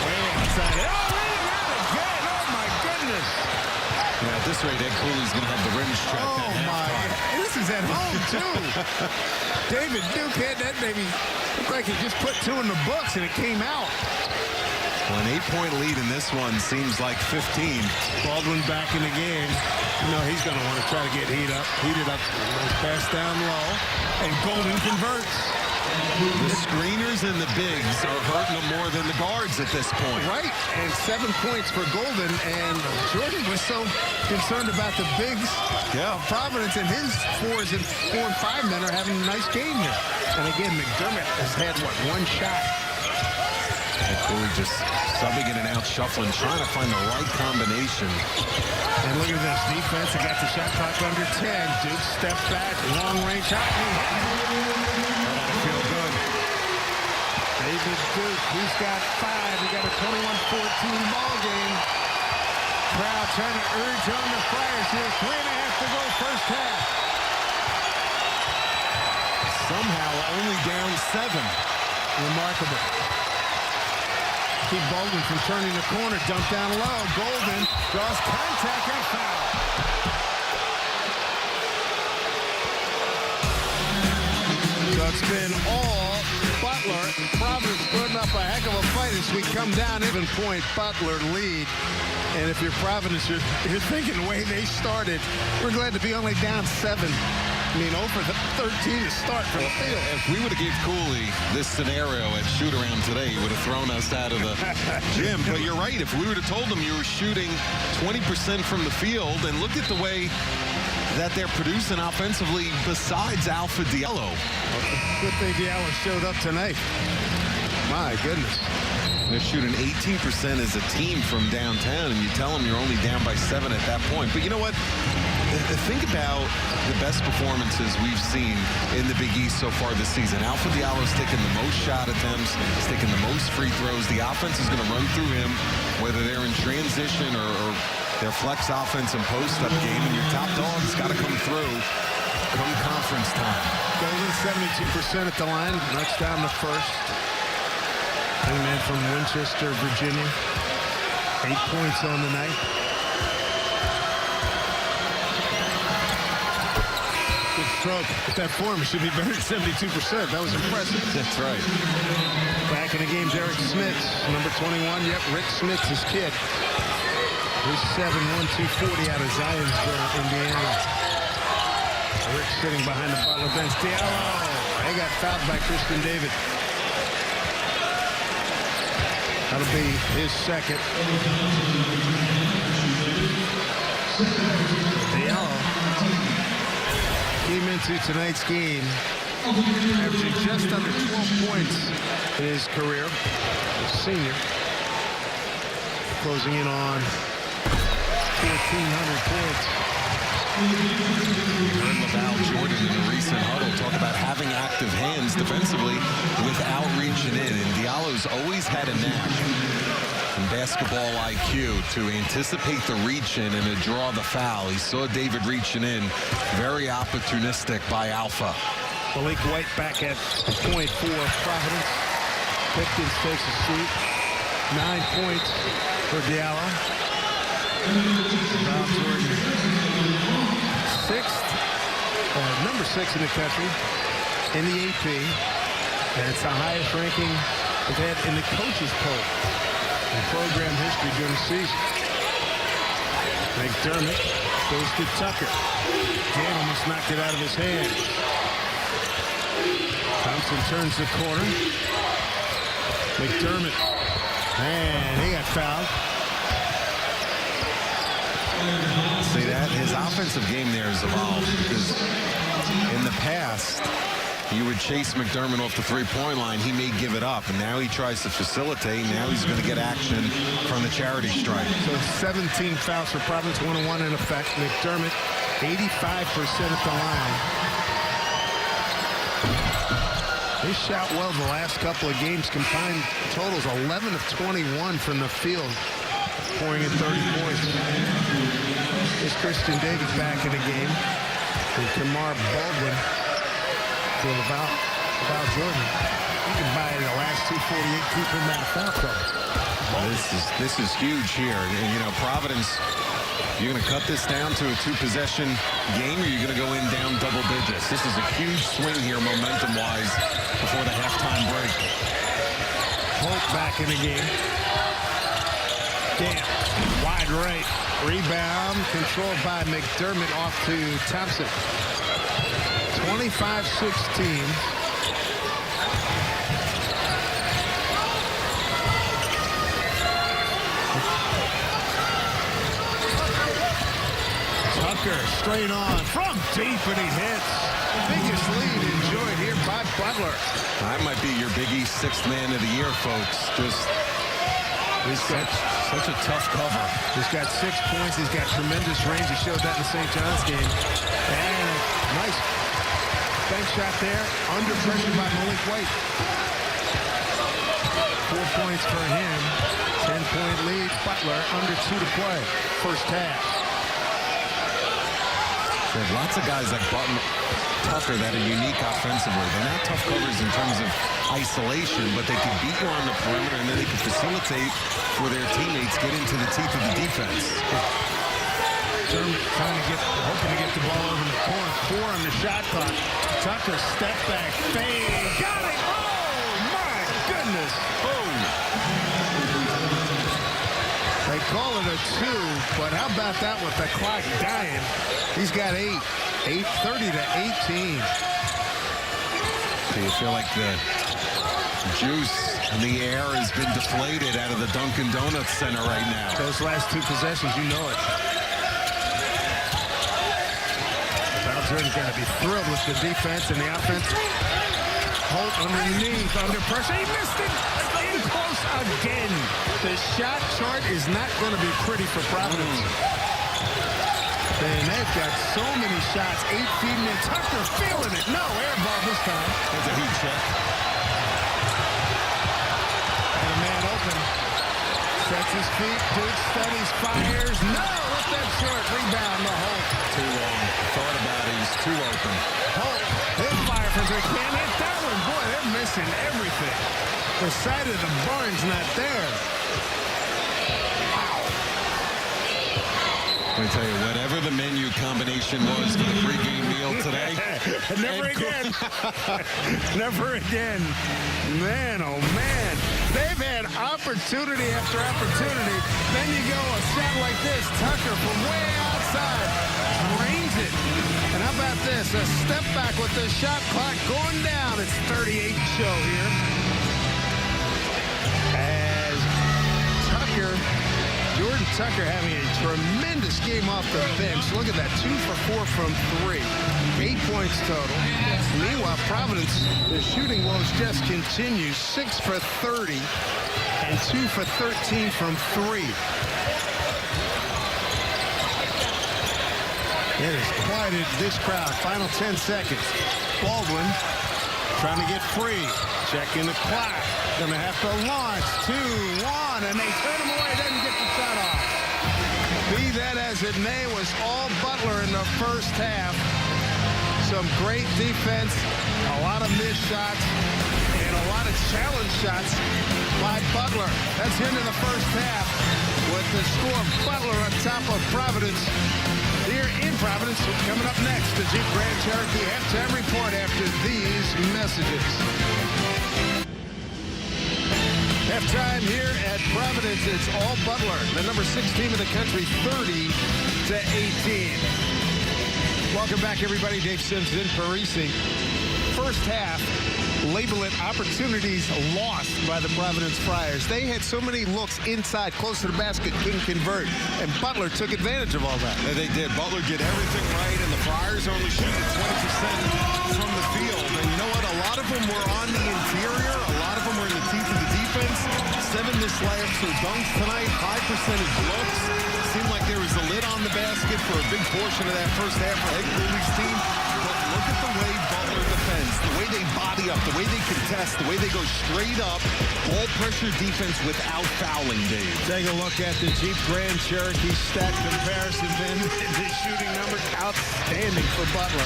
Way outside. Oh, again. Oh, my goodness. Yeah, at this rate, Ed Cooley's going to have the rims checked. Oh, my. And this is at home, too. David Duke had that baby. Looked like he just put 2 in the books, and it came out. Well, an 8-point lead in this one seems like 15. Baldwin back in the game. You know, he's going to want to try to get heated up. Pass down low, and Golden converts. The screeners and the bigs are hurting them more than the guards at this point. Right, and 7 points for Golden, and Jordan was so concerned about the bigs. Yeah. Providence and his 4 and 5 men are having a nice game here. And again, McDermott has had, what, 1 shot. And Cooley just subbing in and out, shuffling, trying to find the right combination. And look at this defense. They got the shot clock under 10. Duke step back, long range shot. Feel good. David Duke, he's got 5. He got a 21-14 ball game. Crowd trying to urge on the Friars here. 3.5 to go first half. Somehow only down 7. Remarkable. Keep Baldwin from turning the corner. Dump down low. Golden draws contact and foul. So it's been all Butler. Providence putting up a heck of a fight as we come down. Even point Butler lead. And if you're Providence, you're thinking the way they started, we're glad to be only down 7. I mean, over the 13 to start from the field. If we would have gave Cooley this scenario at shoot-around today, he would have thrown us out of the gym. But you're right. If we would have told him you were shooting 20% from the field, and look at the way that they're producing offensively besides Alpha Diallo. Good thing Diallo showed up tonight. My goodness. They're shooting 18% as a team from downtown, and you tell them you're only down by 7 at that point. But you know what? Think about the best performances we've seen in the Big East so far this season. Alpha Diallo's taken the most shot attempts. He's taken the most free throws. The offense is going to run through him, whether they're in transition or their flex offense and post-up game. And your top dog's got to come through come conference time. Golden 72% at the line. Knocks down the first. Young man from Winchester, Virginia. 8 points on the night. Good stroke. With that form, it should be better than 72%. That was impressive. That's right. Back in the game's Eric Smits, number 21. Yep, Rick Smits, his kid. He's 7'1", 240 out of Zionsville, Indiana. Rick sitting behind the Butler bench. Diallo. They got fouled by Kristen David. That'll be his second. Diallo came into tonight's game averaging just under 12 points in his career. A senior. Closing in on 1,400 points. Heard LaValle Jordan in a recent huddle talk about having active hands defensively without reaching in. And Diallo's always had a knack in basketball IQ to anticipate the reach in and to draw the foul. He saw David reaching in. Very opportunistic by Alpha. Malik White back at point for Providence. Pipkins takes a seat. 9 points for Diallo. Val Jordan, number 6 in the country in the AP. And it's the highest ranking they've had in the coaches poll in program history during the season. McDermott goes to Tucker. Dan almost knocked it out of his hand. Thompson turns the corner. McDermott. Man, he got fouled. See that? His offensive game there has evolved because in the past, you would chase McDermott off the three-point line. He may give it up, and now he tries to facilitate. Now he's going to get action from the charity stripe. So 17 fouls for Providence, 1-1 in effect. McDermott, 85% at the line. They shot well the last couple of games. Combined totals 11 of 21 from the field, pouring in 30 points. Here's Christian Davis back in the game. And Kamar Baldwin to Val Jordan. You can buy the last 248, keep him out of foul trouble. This is huge here. And, you know, Providence, you're going to cut this down to a 2-possession game, or you're going to go in down double digits. This is a huge swing here, momentum-wise, before the halftime break. Holt back in the game. Damn. Wide right. Rebound controlled by McDermott off to Thompson. 25-16. Tucker straight on from deep, and he hits. Biggest lead enjoyed here by Butler. That might be your Big East 6th man of the year, folks. He's got such a tough cover. He's got 6 points. He's got tremendous range. He showed that in the St. John's game. And nice bank shot there. Under pressure by Malik White. 4 points for him. 10-point lead. Butler under 2 to play. First half. They have lots of guys like Butler, Tucker that are unique offensively. They're not tough covers in terms of isolation, but they can beat you on the perimeter, and then they can facilitate for their teammates get into the teeth of the defense. Dermott hoping to get the ball over the corner. 4 on the shot clock. Tucker step back fade. Got it! Oh my goodness! Boom! They call it a 2, but how about that with the clock dying? He's got 8. 30 to 18. Do you feel like the juice in the air has been deflated out of the Dunkin' Donuts Center right now? Those last 2 possessions, you know it. Val Jordan's got to be thrilled with the defense and the offense. Holt underneath, under pressure. He missed it. In close again. The shot chart is not going to be pretty for Providence. And they've got so many shots. 8 feet in. Tucker feeling it. No, air ball this time. That's a heat check. And a man open. Sets his feet. Duke studies, fires. No, with that short rebound to Holt. Too long. Thought about it. He's too open. Holt, he'll fire from 3. Can't hit that one. Boy, they're missing everything. The side of the barn's not there. Let me tell you, whatever the menu combination was for the pregame meal today. Never again. Never again. Man, oh man. They've had opportunity after opportunity. Then you go a shot like this. Tucker from way outside drains it. And how about this? A step back with the shot clock going down. It's 38 to show here. As Jordan Tucker having a tremendous game off the bench. Look at that, 2 for 4 from 3. 8 points total. Meanwhile, Providence, the shooting woes just continue. 6 for 30 and 2 for 13 from 3. It is quieted this crowd. Final 10 seconds. Baldwin trying to get free. Checking the clock. Gonna have to launch. 2-1, and they turn him away. Doesn't get the shot off. Be that as it may, was all Butler in the first half. Some great defense, a lot of missed shots, and a lot of challenge shots by Butler. That's into the first half with the score. Butler on top of Providence here in Providence. Coming up next, the Jeep Grand Cherokee halftime report after these messages. Halftime here at Providence. It's all Butler, the number 6 team in the country, 30-18. Welcome back, everybody. Dave Simpson, Parisi. First half, label it opportunities lost by the Providence Friars. They had so many looks inside, close to the basket, couldn't convert, and Butler took advantage of all that. Yeah, they did. Butler did everything right, and the Friars only shooting 20% from the field. And you know what? A lot of them were on the interior. A lot of them were in the teeth of the defense. 7 missed layups or dunks tonight. 5% looks. Seemed like there was a lid on the basket for a big portion of that first half for Ed Cooley's team. But look at the way Butler defends, the way they body up, the way they contest, the way they go straight up, ball pressure defense without fouling, Dave. Take a look at the Jeep Grand Cherokee stat comparison then. The shooting numbers outstanding for Butler.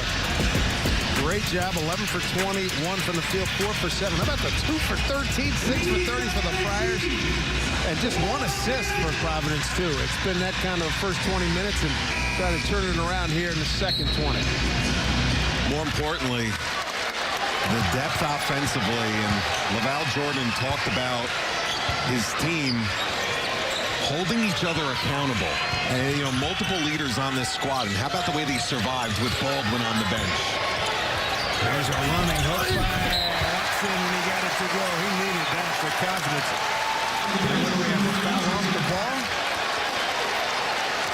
Great job, 11 for 20, 1 from the field, 4 for 7. How about the 2 for 13, 6 for 30 for the Friars? And just 1 assist for Providence, too. It's been that kind of first 20 minutes and trying to turn it around here in the second 20. More importantly, the depth offensively, and LaVall Jordan talked about his team holding each other accountable. And, you know, multiple leaders on this squad. And how about the way they survived with Baldwin on the bench? There's a running hook by Watson, and he got it to go. He needed that for confidence. What do we have, a foul off the ball?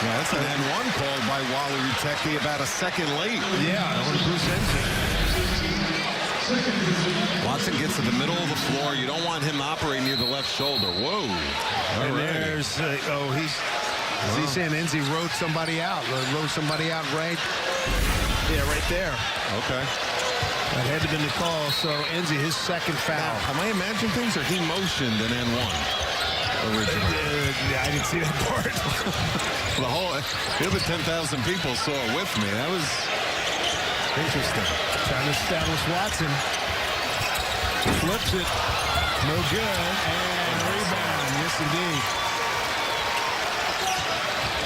Yeah, that's an N1 called by Wally Rutecki about a second late. Yeah, on Bruce Ensign. Watson gets to the middle of the floor. You don't want him to operate near the left shoulder. Whoa. And there's, he's saying Enzi rode somebody out. Rode somebody out right there. Okay. That had to have been the call, so Enzi, his second foul. Now, am I imagining things, or he motioned an N1? Originally. I didn't see that part. The other 10,000 people saw it with me. That was interesting. Trying to establish Watson. Flips it. No good. And rebound. Yes, indeed.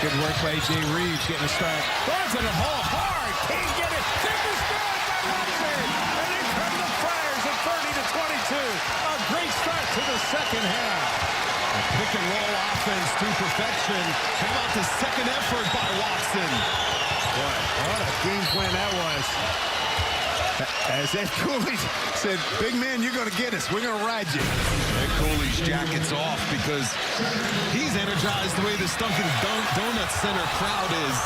Good work by A.J. Reeves getting a start. Going to the hole hard. Can't get it. Fingers good by Watson. And in come the Friars at 30-22. A great start to the second half. A pick and roll offense to perfection. How about the second effort by Watson? Boy, what a game plan that was. As Ed Cooley said, big man, you're going to get us. We're going to ride you. Ed Cooley's jacket's off because he's energized the way this Dunkin' Donuts Center crowd is.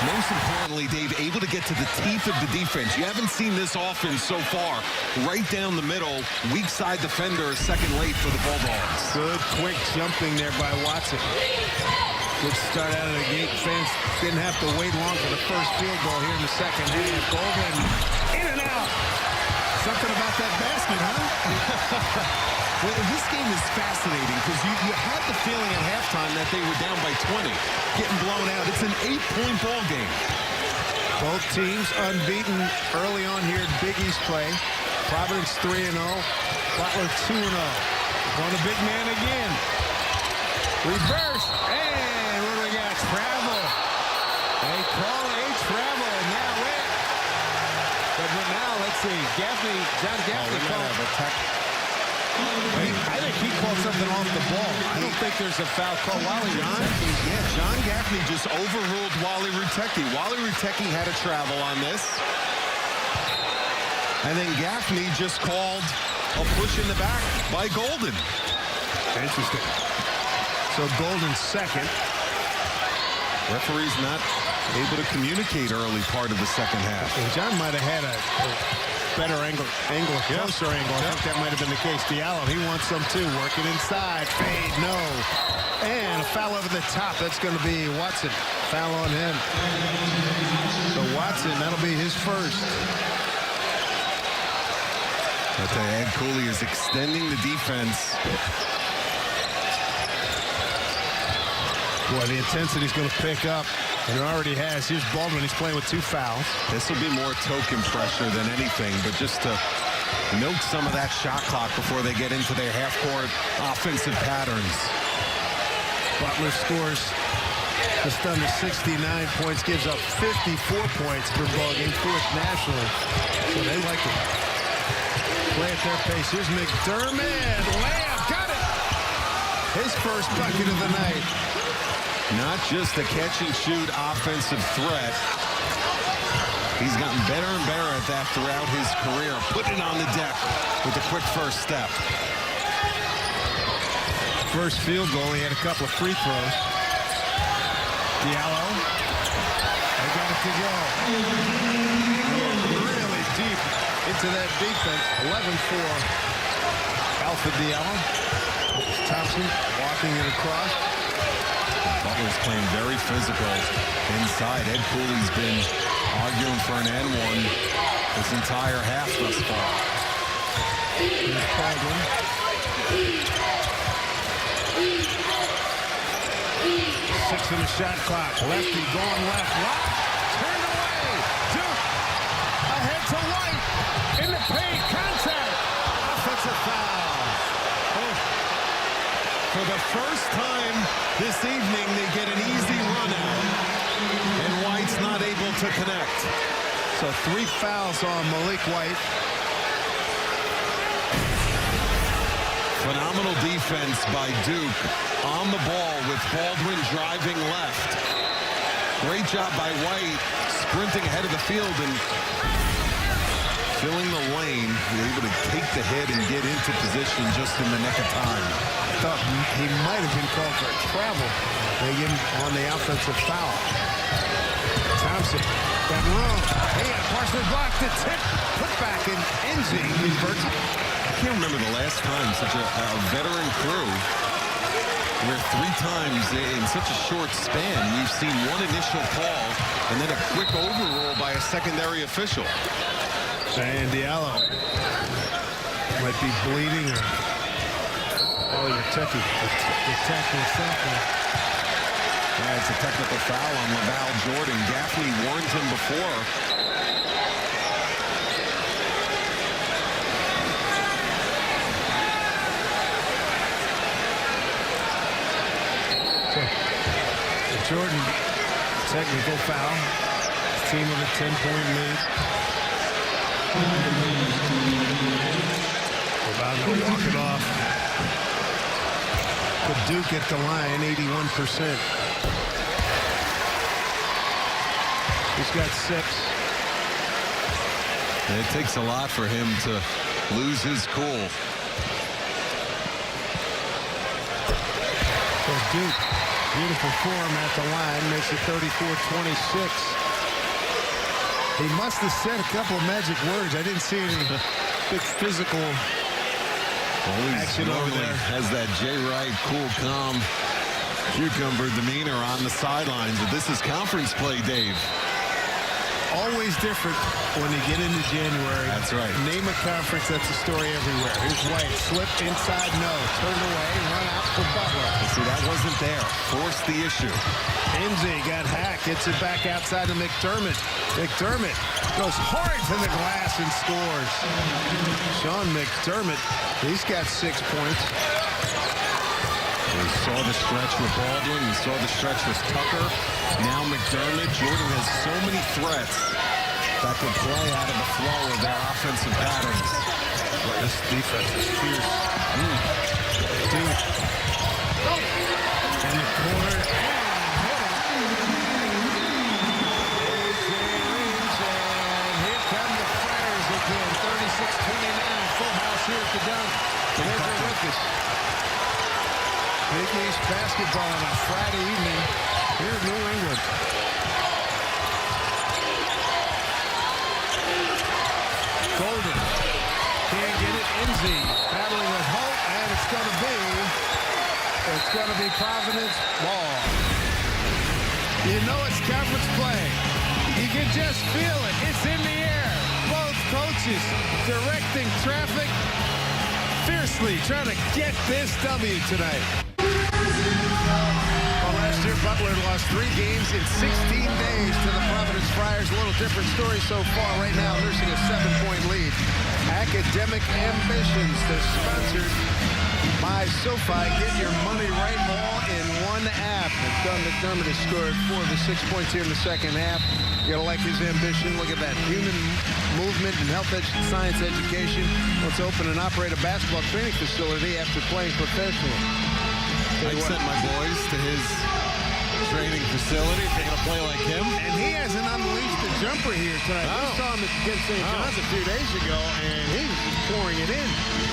Most importantly, Dave, able to get to the teeth of the defense. You haven't seen this offense so far. Right down the middle, weak side defender, second late for the Bulldogs. Good, quick jumping there by Watson. Good start out of the gate. Fans didn't have to wait long for the first field goal here in the second half. Golden in and out. Something about that basket, huh? Well, this game is fascinating because you had the feeling at halftime that they were down by 20, getting blown out. It's an 8-point ball game. Both teams unbeaten early on here in Big East play. Providence 3-0, Butler 2-0. On the big man again. Reverse, and what do we got? Travel. They call a travel, and now it. But now, let's see, John Gaffney called. I think he called something off the ball. I don't think there's a foul call. John Gaffney just overruled Wally Rutecki. Wally Rutecki had a travel on this. And then Gaffney just called a push in the back by Golden. Interesting. So Golden's second. Referee's not able to communicate early part of the second half. And John might have had a better angle, closer angle. I think that might have been the case. Diallo, he wants some too. Working inside. Fade, no. And a foul over the top. That's going to be Watson. Foul on him. So Watson, that'll be his first. But Ed Cooley is extending the defense. Boy, the intensity's going to pick up, and it already has. Here's Baldwin. He's playing with 2 fouls. This will be more token pressure than anything, but just to milk some of that shot clock before they get into their half-court offensive patterns. Butler scores just under 69 points, gives up 54 points per ball game, fourth nationally. So they like to play at their pace. Here's McDermott, layup, got it! His first bucket of the night. Not just a catch-and-shoot offensive threat. He's gotten better and better at that throughout his career, putting it on the deck with a quick first step. First field goal, he had a couple of free throws. Diallo, they got it to go. Really deep into that defense. 11-4. Alpha Diallo. Thompson walking it across. Butler's playing very physical inside. Ed Cooley's been arguing for an N1 this entire half thus far. Here's Baldwin. 6 in the shot clock. Lefty going left. Lock. Turned away. Duke ahead to White. In the paint. Contact. Offensive foul. Oh. For the first time this evening, they get an easy run out. And White's not able to connect. So 3 fouls on Malik White. Phenomenal defense by Duke on the ball with Baldwin driving left. Great job by White sprinting ahead of the field and filling the lane. Able to take the hit and get into position just in the nick of time. I thought he might have been called for travel. They give him on the offensive foul. Thompson got room. He had partially blocked the tip. Put back in Enzi. Converts. I can't remember the last time such a veteran crew where 3 times in such a short span we've seen one initial call and then a quick overrule by a secondary official. And Diallo might be bleeding or you're touching the technical something. Yeah, it's a technical foul on Laval Jordan. Gaffney warned him before. Jordan, technical foul. Team with a 10-point lead. About to walk it off. But Duke at the line, 81%. He's got 6. And it takes a lot for him to lose his cool. So Duke, beautiful form at the line, makes it 34-26. He must have said a couple of magic words. I didn't see any big physical action over there. Has that Jay Wright, cool, calm, cucumber demeanor on the sidelines. But this is conference play, Dave. Always different when you get into January. That's right. Name a conference, that's a story everywhere. Here's White, slip inside, no. Turned away, run out for Butler. See, that wasn't there. Forced the issue. Enzi got hacked, gets it back outside to McDermott. McDermott goes hard to the glass and scores. Sean McDermott, he's got 6 points. We saw the stretch with Baldwin. We saw the stretch with Tucker. Now McDermott. Jordan has so many threats that could play out of the flow of their offensive patterns. This defense is fierce. Duke. In the corner. And here come the Friars again. 36-29. Full house here at the dunk. They're with us. Big East basketball on a Friday evening here in New England. Golden can't get it. Enzi battling with Holt, and it's going to be Providence ball. You know it's conference play. You can just feel it. It's in the air. Both coaches directing traffic fiercely, trying to get this W tonight. Well, last year, Butler lost 3 games in 16 days to the Providence Friars. A little different story so far. Right now, nursing a 7-point lead Academic Ambitions. They're sponsored by SoFi. Get your money right all in one app. And Doug McDermott has scored 4 of the 6 points here in the second half. You gotta like his ambition. Look at that. Human movement and health science education. Let's open and operate a basketball training facility after playing professionally. I sent my boys to his training facility. They're going to play like him. And he hasn't unleashed the jumper here tonight. We saw him against St. John's a few days ago, and he was just pouring it in.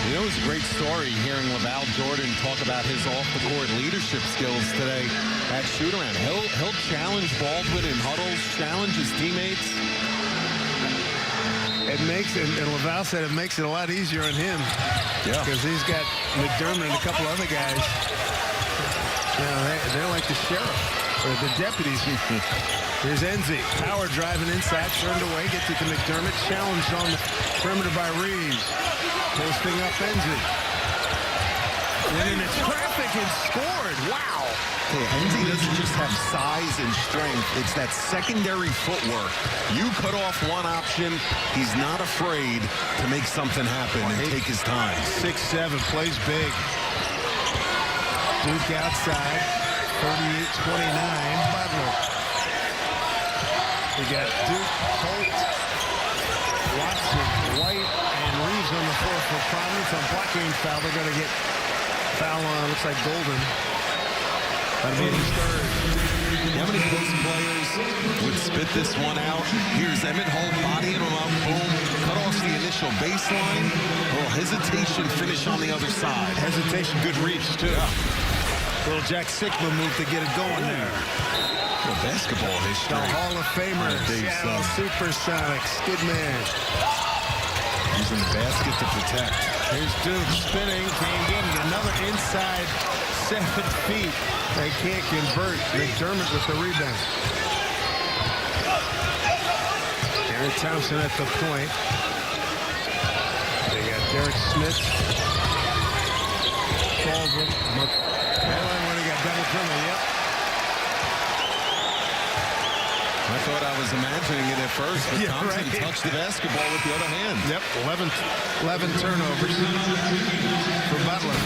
You know, it was a great story hearing LaVall Jordan talk about his off-the-court leadership skills today at shoot-around. He'll challenge Baldwin in huddles, challenge his teammates. It makes it, and LaVall said it makes it a lot easier on him. Yeah. Because he's got McDermott and a couple other guys. You know, they're like the sheriff, or the deputies. Here's Enzi. Power driving inside, turned away, gets it to McDermott. Challenged on the perimeter by Reeves. Posting up Enzi. Winning its traffic and scored. Wow. Hey, Enzi doesn't just have size and strength. It's that secondary footwork. You cut off one option, he's not afraid to make something happen and take his time. 6'7", plays big. Duke outside, 38-29, Butler. We got Duke, Holt, Watson, White, and Reeves on the floor for Providence on blocking foul. They're going to get foul on, looks like Golden. That'll be his third. How many post players would spit this one out? Here's Emmett Holt bodying him up, boom, cut off the initial baseline. A little hesitation, finish on the other side. Hesitation, good reach, too. Yeah. Little Jack Sikma move to get it going there. Well, basketball history. The Hall of Famer, Seattle Supersonics, good man. Using the basket to protect. Here's Duke spinning, can't get it. Another inside 7 feet. They can't convert. McDermott with the rebound. Aaron Thompson at the point. They got Derek Smith. Baldwin. McCollum when he got double dribble. Yep. I thought I was imagining it at first, but Yeah, Thompson right. touched the basketball with the other hand. Yep, 11 turnovers for Butler.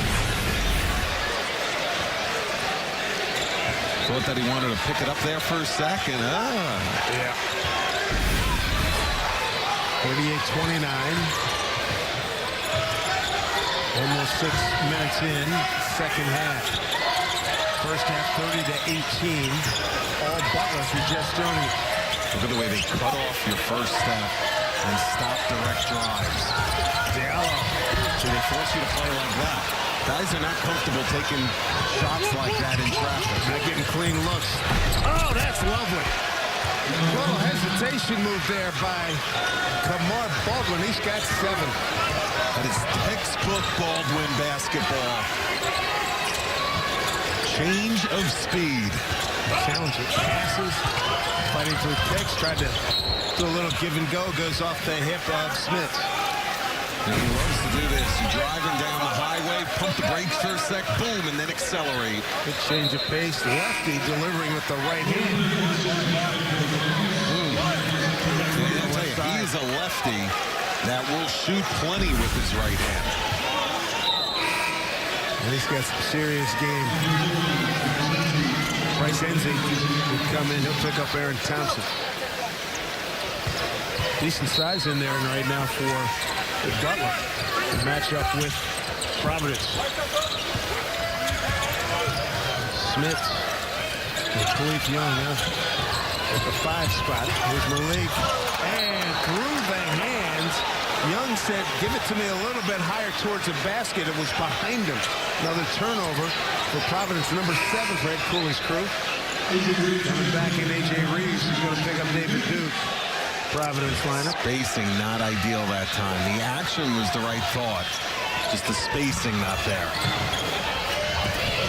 Thought that he wanted to pick it up there for a second. Yeah. 38-29. Almost 6 minutes in, second half. First half 30-18. All Butler for just joining. Look at the way they cut off your first step and stop direct drives. Diallo. So they force you to play like that. Guys are not comfortable taking shots like that in traffic. Not getting clean looks. Oh, that's lovely. Little hesitation move there by Kamar Baldwin. He's got 7. That is textbook Baldwin basketball. Change of speed. Challenging passes. Fighting through kicks. Tried to do a little give and go. Goes off the hip of Smith. And he loves to do this. Driving down the highway, pump the brakes for a sec, boom, and then accelerate. Good change of pace. Lefty delivering with the right hand. I'll tell you, he is a lefty that will shoot plenty with his right hand. And he's got some serious game. Bryce Enzi will come in. He'll pick up Aaron Thompson. Decent size in there right now for Butler to match up with Providence. Smith and Khalif Young at the 5 spot. Here's Malik. And through the hands, Young said, give it to me a little bit higher towards the basket. It was behind him. Another turnover for Providence, number 7 for Ed Cooley's crew. Coming back in A.J. Reeves. He's going to pick up David Duke. Providence lineup. Spacing not ideal that time. The action was the right thought. Just the spacing not there.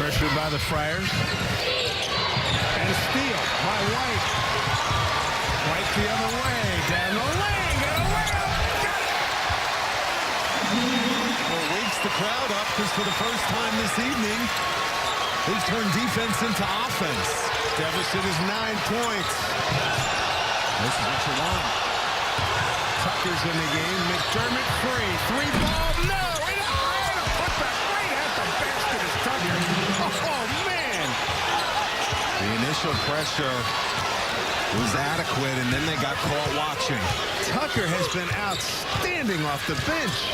Pressured by the Friars. And a steal by White. White the other way. Down the lane. Got a layup. Got it. Well, wakes the crowd up because for the first time this evening, they've turned defense into offense. Deficit is 9 points. This is what you want. Tucker's in the game. McDermott free. 3-ball. No! And a putback right at the basket is Tucker. Oh, man! The initial pressure was adequate, and then they got caught watching. Tucker has been outstanding off the bench.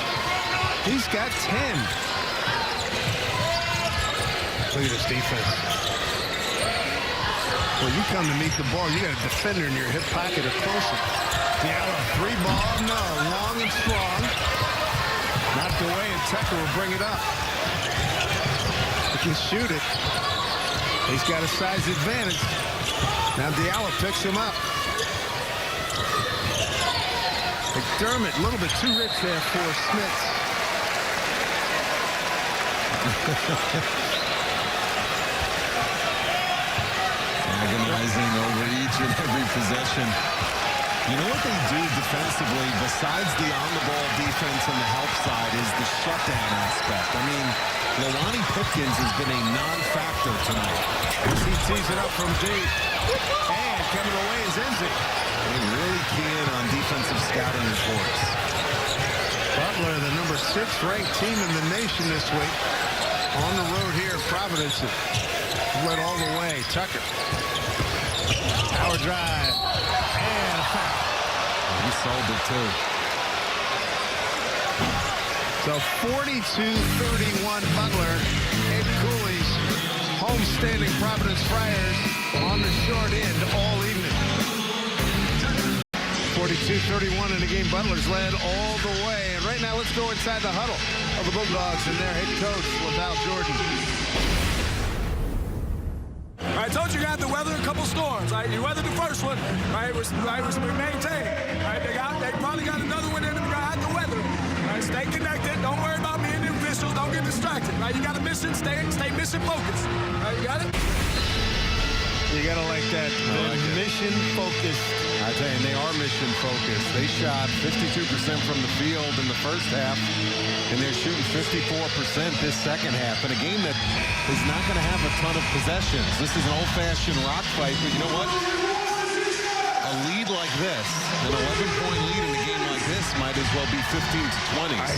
He's got 10. Look at this defense. When you come to meet the ball, you got a defender in your hip pocket or closer. Diallo, 3-ball, no. Long and strong. Knocked away, and Tucker will bring it up. He can shoot it. He's got a size advantage. Now Diallo picks him up. McDermott, a little bit too rich there for Smith. Agonizing over each and every possession. You know what they do defensively, besides the on-the-ball defense on the help side, is the shutdown aspect. I mean, Lonnie Pipkins has been a non-factor tonight. He tees it up from deep. And coming away is Enzi. They really keen on defensive scouting reports. Butler, the number 6 ranked team in the nation this week. On the road here in Providence. Went all the way. Tucker. Power drive. And a foul. He sold it too. So 42-31 Butler. Ed Cooley's homestanding Providence Friars on the short end all evening. 42-31 in the game. Butler's led all the way. And right now, let's go inside the huddle of the Bulldogs and their head coach, LaVall Jordan. I told you got to weather a couple storms. Right? You weathered the first one. Right? We maintained. Right? They probably got another one in them. You're gonna have to weather. Right? Stay connected. Don't worry about me and the officials. Don't get distracted. Right? You got a mission. Stay mission focused. Right? You got it. You gotta like that. Mission focused. I tell you, they are mission focused. They shot 52% from the field in the first half, and they're shooting 54% this second half in a game that is not going to have a ton of possessions. This is an old-fashioned rock fight, but you know what? A lead like this, an 11-point lead in a game like this might as well be 15-20. I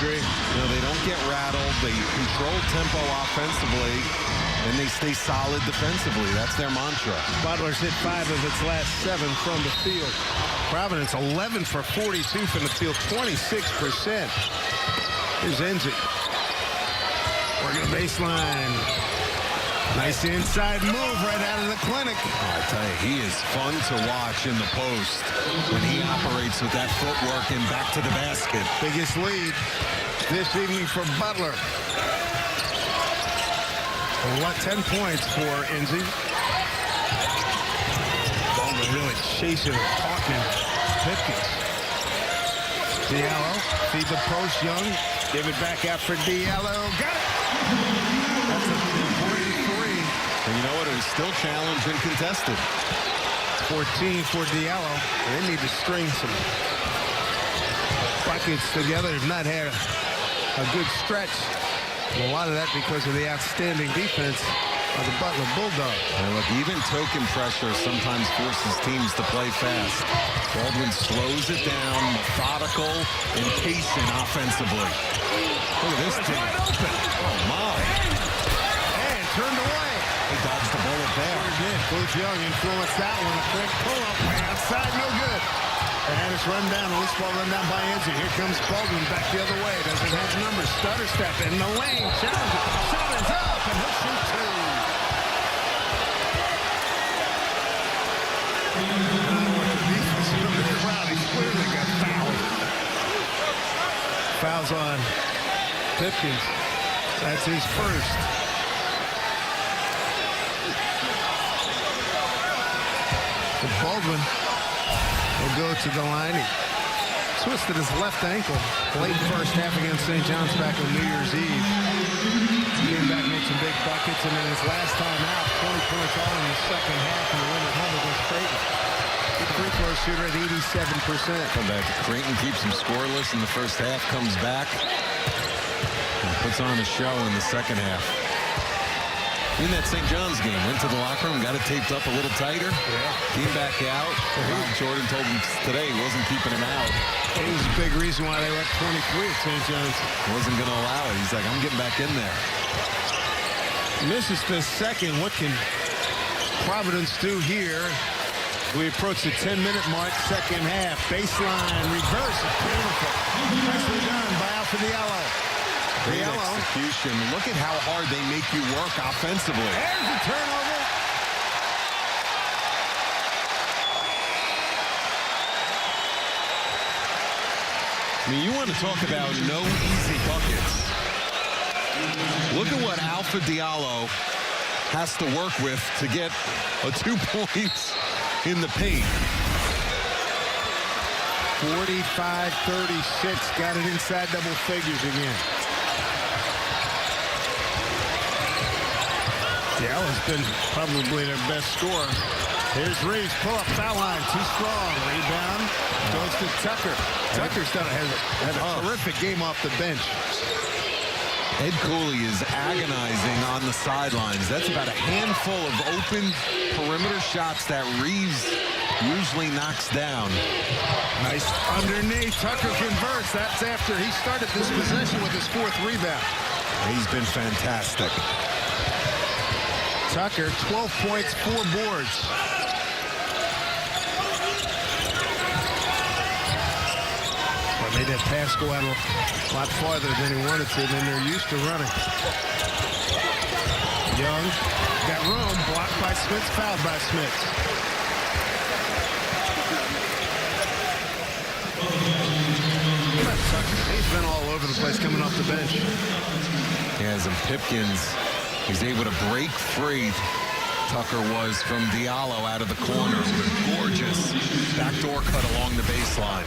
agree. You know, they don't get rattled. They control tempo offensively, and they stay solid defensively. That's their mantra. Butler's hit 5 of its last 7 from the field. Providence 11 for 42 from the field, 26%. Here's Enzi. Working the baseline. Nice inside move right out of the clinic. Oh, I tell you, he is fun to watch in the post when he operates with that footwork and back to the basket. Biggest lead this evening for Butler. 10 points for Enzi. Butler really chasing and talking Pipkins. Diallo, feed the post, Young. Give it back out for Diallo. Got it! That's a 3-point 3. And you know what? It was still challenged and contested. 14 for Diallo. They need to string some buckets together. They've not had a good stretch. A lot of that because of the outstanding defense of the Butler Bulldogs. And look, even token pressure sometimes forces teams to play fast. Baldwin slows it down, methodical and patient offensively. Look at this team. Oh, my. And turned away. He dodged the bullet there. Coach Young influenced that one. A quick pull-up. Outside, no good. And it's run down. A loose ball run down by Enzi. Here comes Baldwin back the other way. Doesn't have numbers. Stutter step in the lane. Challenge. Shot is up. And he'll shoot 2. Defense from the crowd. He clearly got fouled. Fouls on Pipkins. That's his first. So Baldwin will go to the line. He twisted his left ankle late first half against St. John's back on New Year's Eve. Came back, made some big buckets, and then his last time out, 20 points all in the second half, and the win at home against Creighton. Good free throw shooter at 87%. Come back. Creighton keeps him scoreless in the first half, comes back, and puts on a show in the second half. in that St. John's game. Went to the locker room, got it taped up a little tighter. Came back out. Jordan told him today he wasn't keeping him out. It was a big reason why they were up 23 at St. John's. Wasn't going to allow it. He's like, I'm getting back in there. Misses the second. What can Providence do here? We approach the 10-minute mark, second half. Baseline, reverse. Beautiful. Nicely done by Alpha Diallo. Great execution. Look at how hard they make you work offensively. There's the turnover. I mean, you want to talk about no easy buckets. Look at what Alpha Diallo has to work with to get a 2 points in the paint. 45-36. Got it inside double figures again. Diallo's been probably their best scorer. Here's Reeves, pull up foul line, too strong. Rebound goes to Tucker. Tucker's had a terrific game off the bench. Ed Cooley is agonizing on the sidelines. That's about a handful of open perimeter shots that Reeves usually knocks down. Nice underneath. Tucker converts. That's after he started this possession with his 4th rebound. He's been fantastic. Tucker, 12 points, 4 boards. But made that pass go out a lot farther than he wanted to, than they're used to running. Young got room, blocked by Smith, fouled by Smith. He's been all over the place coming off the bench. Yes, and Pipkins, he's able to break free. Tucker was from Diallo out of the corner with a gorgeous backdoor cut along the baseline.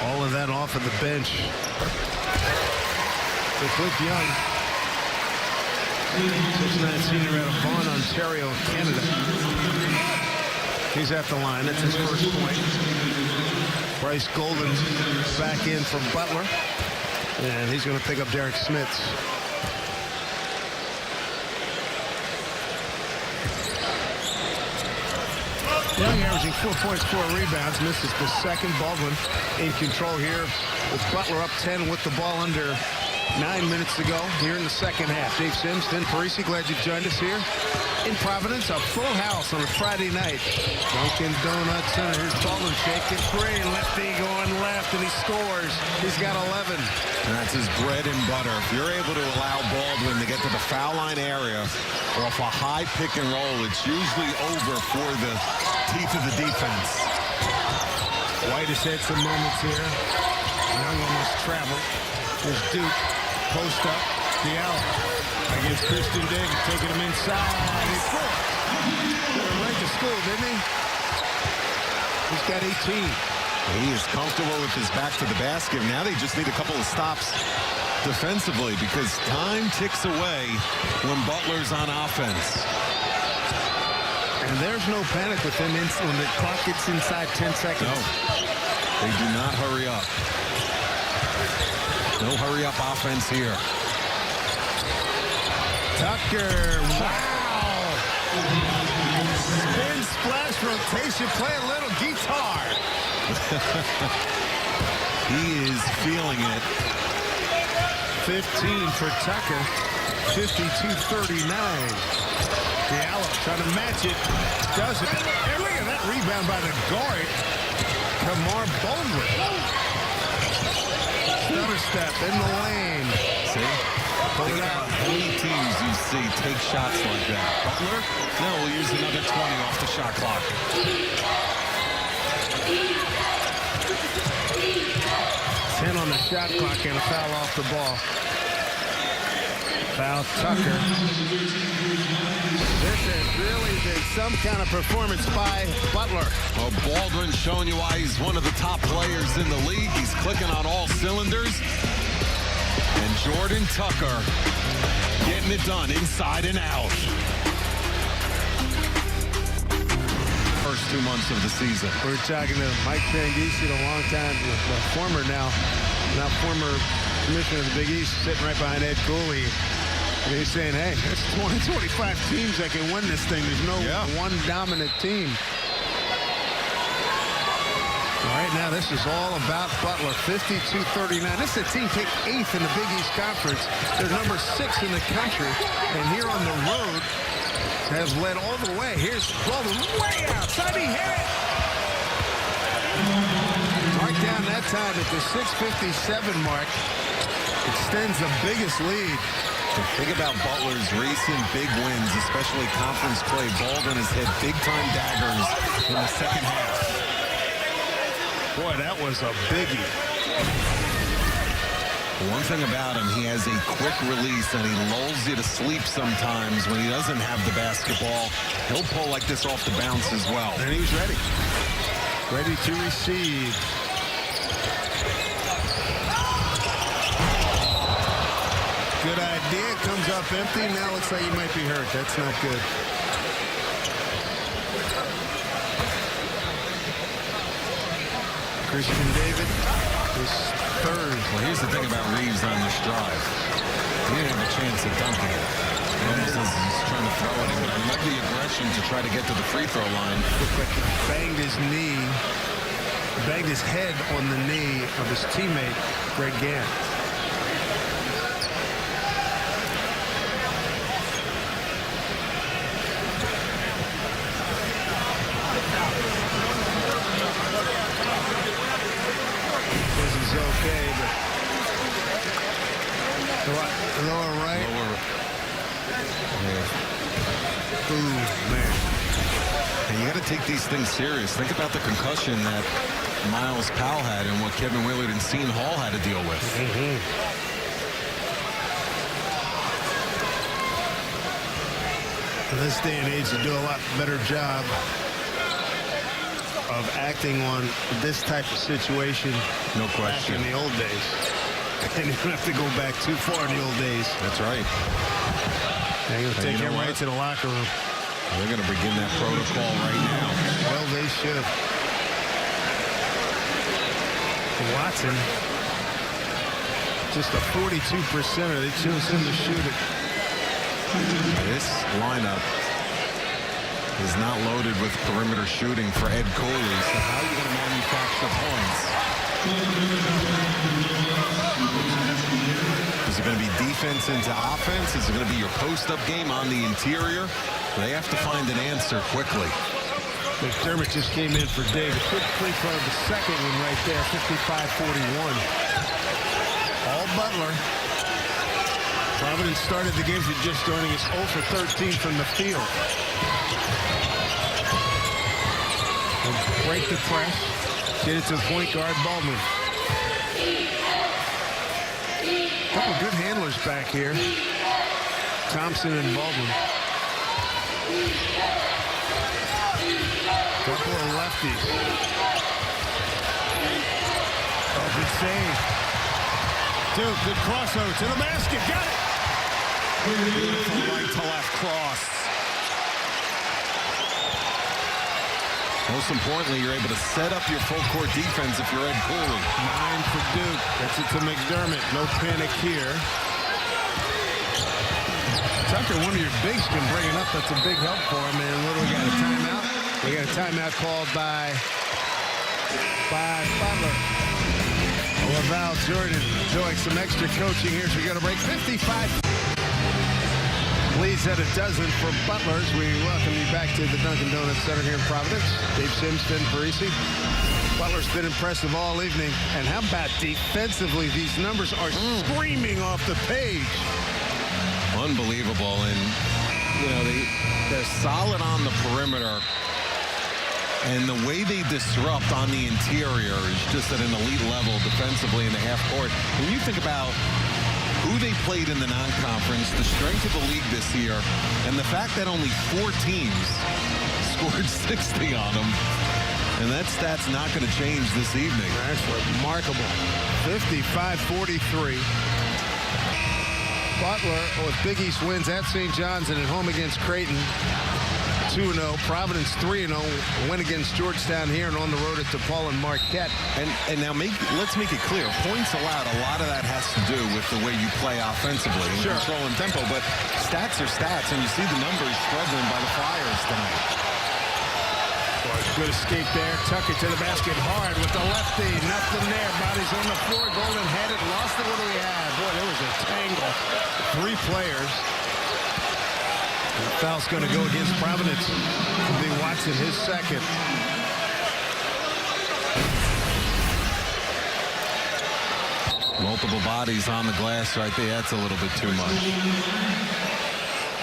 All of that off of the bench. So Cliff Young, 6'9" senior out of Vaughan, Ontario, Canada. He's at the line. That's his first point. Bryce Golden back in for Butler. And he's going to pick up Derek Smits. Young averaging 4 points, 4 rebounds. Misses the second. Baldwin in control here with Butler up 10 with the ball under 9 minutes to go here in the second half. Dave Sims, then Parisi, glad you joined us here in Providence. A full house on a Friday night. Dunkin' Donuts Center. Here's Baldwin shaking free. Lefty going left, and he scores. He's got 11. And that's his bread and butter. If you're able to allow Baldwin to get to the foul line area off a high pick and roll, it's usually over for the teeth of the defense. White has had some moments here. Young almost traveled. There's Duke. Post up. Diallo against Christian Davis, taking him inside. He scored. Went to school, didn't he? He's got 18. He is comfortable with his back to the basket. Now they just need a couple of stops defensively because time ticks away when Butler's on offense. And there's no panic with him when the clock gets inside 10 seconds. No, they do not hurry up. No hurry-up offense here. Tucker, wow. Spin, splash, rotation, play a little guitar. He is feeling it. 15 for Tucker, 52-39. Diallo trying to match it, doesn't. And look at that rebound by the guard, Kamar Baldwin. Stutter step in the lane. See? Pull it out. How many teams you see take shots like that? Butler? No, we'll use another 20 off the shot clock. 10 on the shot clock and a foul off the ball. Foul Tucker. This has really been some kind of performance by Butler. Well, Baldwin showing you why he's one of the top players in the league. He's clicking on all cylinders. And Jordan Tucker getting it done inside and out. First 2 months of the season. We're talking to Mike Pangisi, a long time, former now, not former commissioner of the Big East, sitting right behind Ed Cooley. And he's saying, hey, there's 20, 25 teams that can win this thing. There's no one dominant team. Right now, this is all about Butler, 52-39. This is a team picked 8th in the Big East Conference. They're number 6 in the country. And here on the road, has led all the way. Here's Butler way outside. He hit it. Right down that time at the 6:57 mark. Extends the biggest lead. Think about Butler's recent big wins, especially conference play. Baldwin has hit big-time daggers in the second half. Boy, that was a biggie. One thing about him, he has a quick release, and he lulls you to sleep sometimes when he doesn't have the basketball. He'll pull like this off the bounce as well. And he's ready. Ready to receive. Good idea. Comes up empty. Now looks like he might be hurt. That's not good. Christian David is third. Well, here's the thing about Reeves on this drive. He didn't have a chance at dunking it. Almost as he's trying to throw it in, but I love the aggression to try to get to the free throw line. Looked like he banged his knee, banged his head on the knee of his teammate, Greg Gann. Okay, but lower right. Ooh, man. And you got to take these things serious. Think about the concussion that Miles Powell had and what Kevin Willard and Seton Hall had to deal with. In this day and age, you do a lot better job of acting on this type of situation. No question. Back in the old days. And you don't have to go back too far in the old days. That's right. They're going to take him right to the locker room. They're going to begin that protocol right now. Well, they should. Watson, just a 42%er. They chose him to shoot it. This lineup is not loaded with perimeter shooting for Ed Cooley. So how are you going to manufacture points? Is it going to be defense into offense? Is it going to be your post-up game on the interior? They have to find an answer quickly. McDermott just came in for David. Quick free throw, the second one right there, 55-41. All Butler. Providence started the game for just joining us 0 for 13 from the field. Break the press. Get it to the point guard, Baldwin. Couple good handlers back here. Thompson and Baldwin. Couple of lefties. Oh, good save. Duke, good crossover to the basket. Got it. Beautiful right to left cross. Most importantly, you're able to set up your full court defense if you're Ed Cooley. 9 for Duke. That's it to McDermott. No panic here. Tucker, one of your bigs, can bring it up. That's a big help for him. And what do we got? A timeout? We got a timeout called by Butler. Laval Jordan enjoying some extra coaching here. So we got to break 55. Leads at a dozen for Butlers. We welcome you back to the Dunkin' Donuts Center here in Providence. Dave Sims, Ben Parisi. Butler's been impressive all evening. And how about defensively? These numbers are screaming off the page. Unbelievable. And, you know, they're solid on the perimeter. And the way they disrupt on the interior is just at an elite level defensively in the half court. When you think about who they played in the non-conference, the strength of the league this year, and the fact that only 4 teams scored 60 on them, and that stat's not going to change this evening. That's remarkable. 55-43. Butler with Big East wins at St. John's and at home against Creighton. 2-0. Providence 3-0. Win against Georgetown here and on the road at DePaul and Marquette. And now let's make it clear. Points allowed, a lot of that has to do with the way you play offensively and controlling tempo. But stats are stats, and you see the numbers struggling by the Flyers tonight. Good escape there. Tucker to the basket hard with the lefty. Nothing there. Bodies on the floor. Golden had it. Lost it. What do we have? Boy, there was a tangle. 3 players. The foul's going to go against Providence. It'll be Watson, his second. Multiple bodies on the glass right there. That's a little bit too much.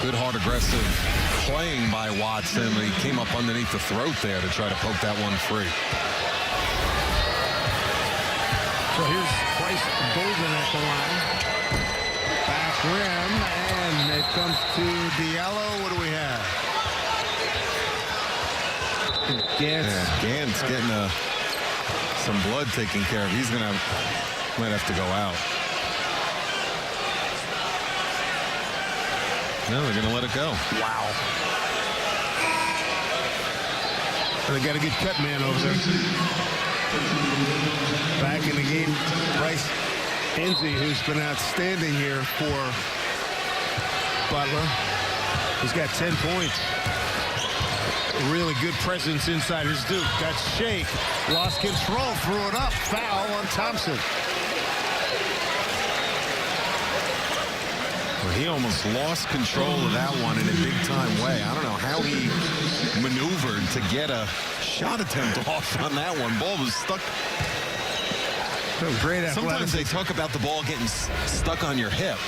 Good, hard, aggressive playing by Watson. He came up underneath the throat there to try to poke that one free. So here's Bryce Golden at the line. Back rim, and it comes to Diallo. What do we have? Gant's getting some blood taken care of. He's might have to go out. No, they're going to let it go. Wow. They got a good cut man over there. Back in the game, Bryce Enzi, who's been outstanding here for Butler. He's got 10 points. A really good presence inside his Duke. Got Shake. Lost control. Threw it up. Foul on Thompson. He almost lost control of that one in a big-time way. I don't know how he maneuvered to get a shot attempt off on that one. Ball was stuck. Great athleticism. Sometimes they talk about the ball getting stuck on your hip.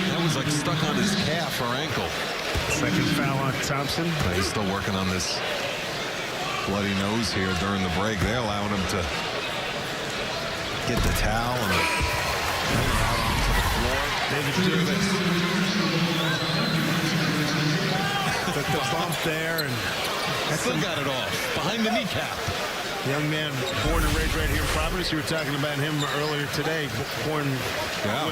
That was like stuck on his calf or ankle. Second foul on Thompson. But he's still working on this bloody nose here during the break. They're allowing him to get the towel and hang out onto the floor. David Davis. Took the bump there and still got it off behind the kneecap. Young man born and raised right here in Providence. You were talking about him earlier today. Born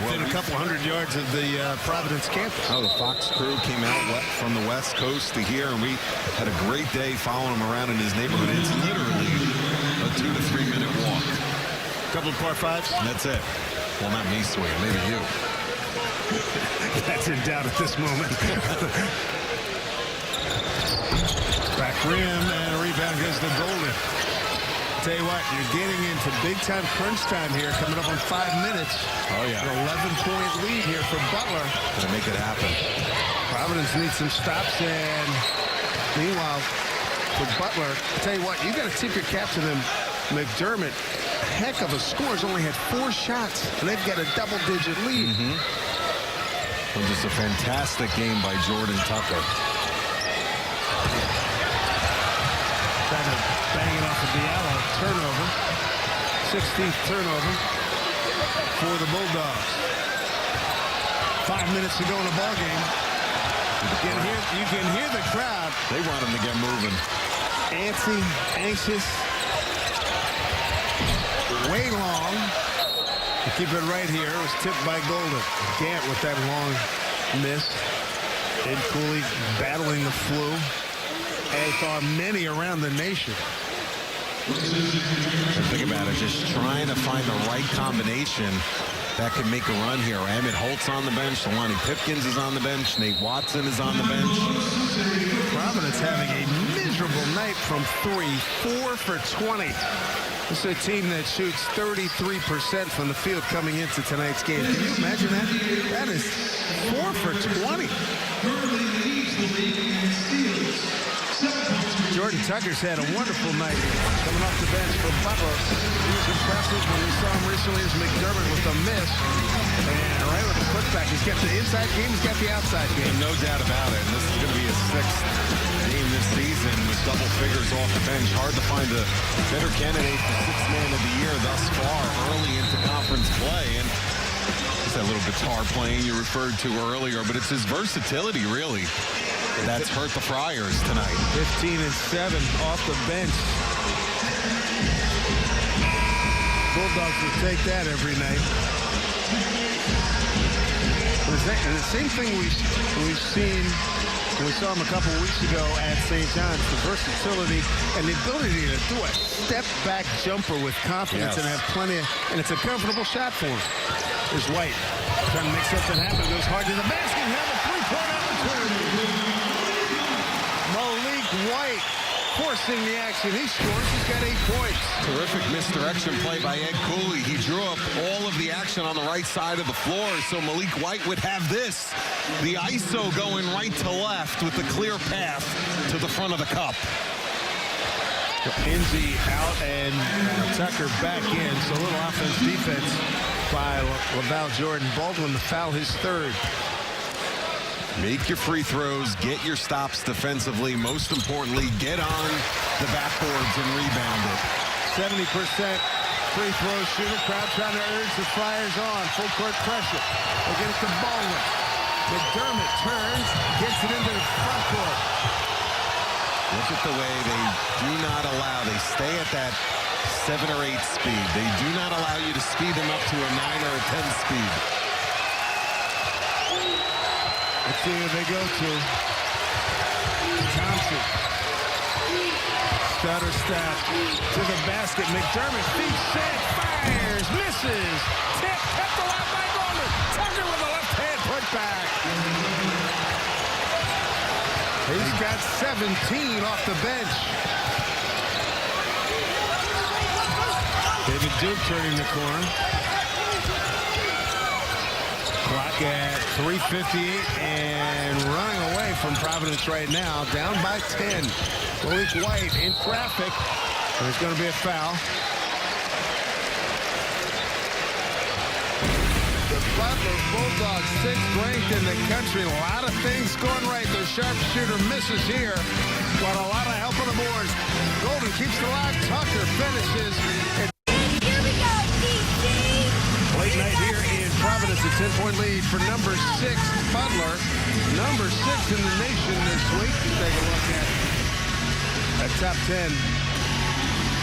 within a couple hundred yards of the Providence campus. Oh, the Fox crew came out from the West Coast to here, and we had a great day following him around in his neighborhood. It's literally a 2 to 3 minute walk. Couple of par fives. And that's it. Well, not me swinging, maybe you. That's in doubt at this moment. Back rim and a rebound goes to Golden. Tell you what, you're getting into big-time crunch time here, coming up on 5 minutes. Oh, yeah. An 11-point lead here for Butler. Gonna make it happen. Providence needs some stops, and meanwhile, for Butler, tell you what, you got to tip your cap to them. McDermott, heck of a score, has only had 4 shots, and they've got a double-digit lead. Well, just a fantastic game by Jordan Tucker. Trying to bang it off of Diallo. Turnover. 16th turnover for the Bulldogs. 5 minutes to go in the ball game. You can hear the crowd. They want him to get moving. Antsy, anxious. Way long. To keep it right here. It was tipped by Golden. Gant with that long miss. Ed Cooley battling the flu, as are many around the nation. Think about it, just trying to find the right combination that can make a run here. Emmett Holt's on the bench. Lonnie Pipkins is on the bench. Nate Watson is on the bench. Providence having a miserable night from 3, 4 for 20. This is a team that shoots 33% from the field coming into tonight's game. Can you imagine that? That is 4 for 20. Jordan Tucker's had a wonderful night coming off the bench for Butler. He was impressive when we saw him recently as McDermott with a miss. And right with the putback, he's got the inside game, he's got the outside game. No doubt about it. And this is going to be his 6th game this season with double figures off the bench. Hard to find a better candidate for 6th man of the year thus far early into conference play. And it's that little guitar playing you referred to earlier, but it's his versatility, really, that's hurt the Friars tonight. 15 and 7 off the bench. Bulldogs will take that every night. And the same thing we've seen We saw him a couple weeks ago at St. John's. The versatility and the ability to do a step-back jumper with confidence and have plenty of, and it's a comfortable shot for him. There's White trying to make something happen. Goes hard to the basket. Have a three-point opportunity. Malik White forcing the action. He scores. He's got 8 points. Terrific misdirection play by Ed Cooley. He drew up all of the action on the right side of the floor, so Malik White would have this. The ISO going right to left with the clear path to the front of the cup. Enzi out and Tucker back in. So a little offense-defense by Laval Jordan. Baldwin to foul his third. Make your free throws, get your stops defensively. Most importantly, get on the backboards and rebound it. 70% free throw shooter. Crowd trying to urge the Flyers on. Full court pressure. They get it to Baldwin. McDermott turns, gets it into the front court. Look at the way they do not allow. They stay at that 7 or 8 speed. They do not allow you to speed them up to a 9 or a 10 speed. Let's see who they go to. Thompson. Stutter step to the basket. McDermott feet set, fires, misses. Tip, kept alive by Bowman. Tucker with a left hand put back. He's got 17 off the bench. David Duke turning the corner. Clock at 3:58 and running away from Providence right now. Down by 10. Malik White in traffic. There's going to be a foul. The Butler Bulldogs, 6th ranked in the country. A lot of things going right. Their sharpshooter misses here, but a lot of help on the boards. Golden keeps it alive. Tucker finishes. And here we go, DC. late night here in Providence, a 10-point lead for number 6, Butler. Number 6 in the nation this week. Take a look at top 10.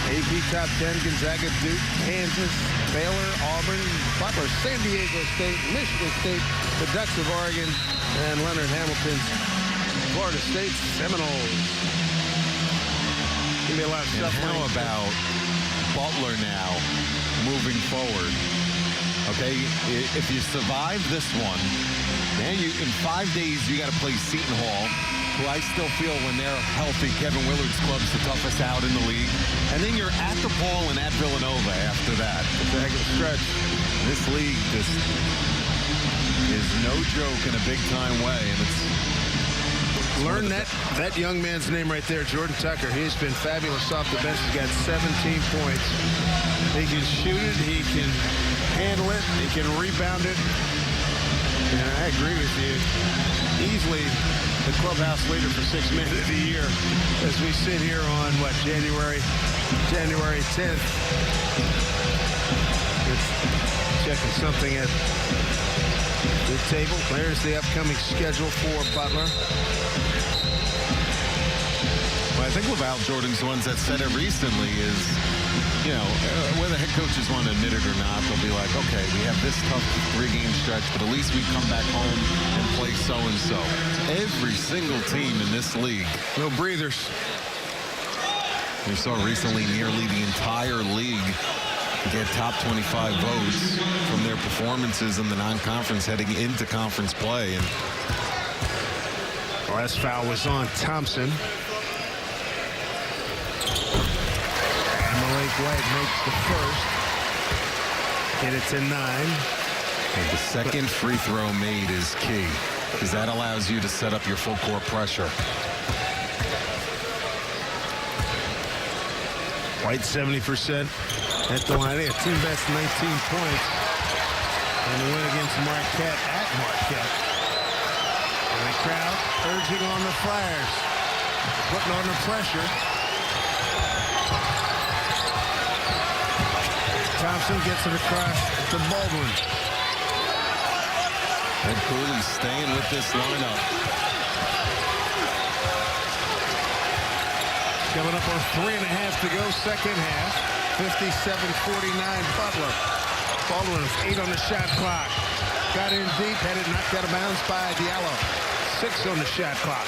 AP top 10, Gonzaga, Duke, Kansas, Baylor, Auburn, Butler, San Diego State, Michigan State, the Ducks of Oregon, and Leonard Hamilton's Florida State Seminoles. Give me a lot of stuff. And how about Butler now moving forward? Okay, if you survive this one, man, in 5 days you got to play Seton Hall, who I still feel when they're healthy, Kevin Willard's club's the toughest out in the league. And then you're at DePaul and at Villanova after that. It's a heck of a stretch. This league just is no joke in a big-time way, and it's... Learn that young man's name right there, Jordan Tucker. He's been fabulous off the bench. He's got 17 points. He can shoot it. He can handle it. He can rebound it. And I agree with you. Easily the clubhouse leader for 6 men of the year as we sit here on, what, January 10th. Just checking something at the table. There's the upcoming schedule for Butler. Well, I think Laval Jordan's the ones that said it recently is, you know, whether head coaches want to admit it or not, they'll be like, okay, we have this tough 3-game stretch, but at least we come back home and play so-and-so. Every single team in this league. No breathers. We saw recently nearly the entire league get top 25 votes from their performances in the non-conference heading into conference play. And last foul was on Thompson. Malik White makes the first. Get it to 9. And the second free throw made is key, because that allows you to set up your full court pressure. White 70% at the line. They have team best 19 points. And the win against Marquette at Marquette. And the crowd urging on the Flyers. Putting on the pressure. Thompson gets it across to Baldwin. Ed Cooley staying with this lineup. Coming up on 3.5 to go, second half. 57-49 Butler. Baldwin is 8 on the shot clock. Got in deep, had it knocked out of bounds by Diallo. 6 on the shot clock.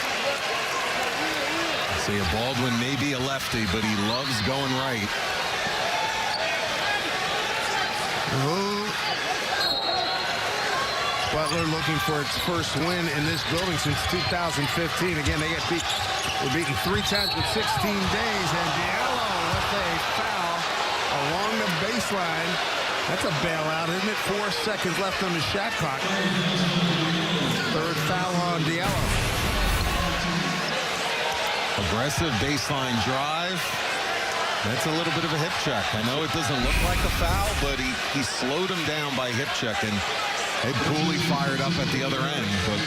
See, Baldwin may be a lefty, but he loves going right. Butler looking for its first win in this building since 2015. Again, they got beat. They're beaten 3 times in 16 days, and Diallo with a foul along the baseline. That's a bailout, isn't it? 4 seconds left on the shot clock. Third foul on Diallo. Aggressive baseline drive. That's a little bit of a hip check. I know it doesn't look like a foul, but he slowed him down by hip checking. Ed Cooley fired up at the other end, but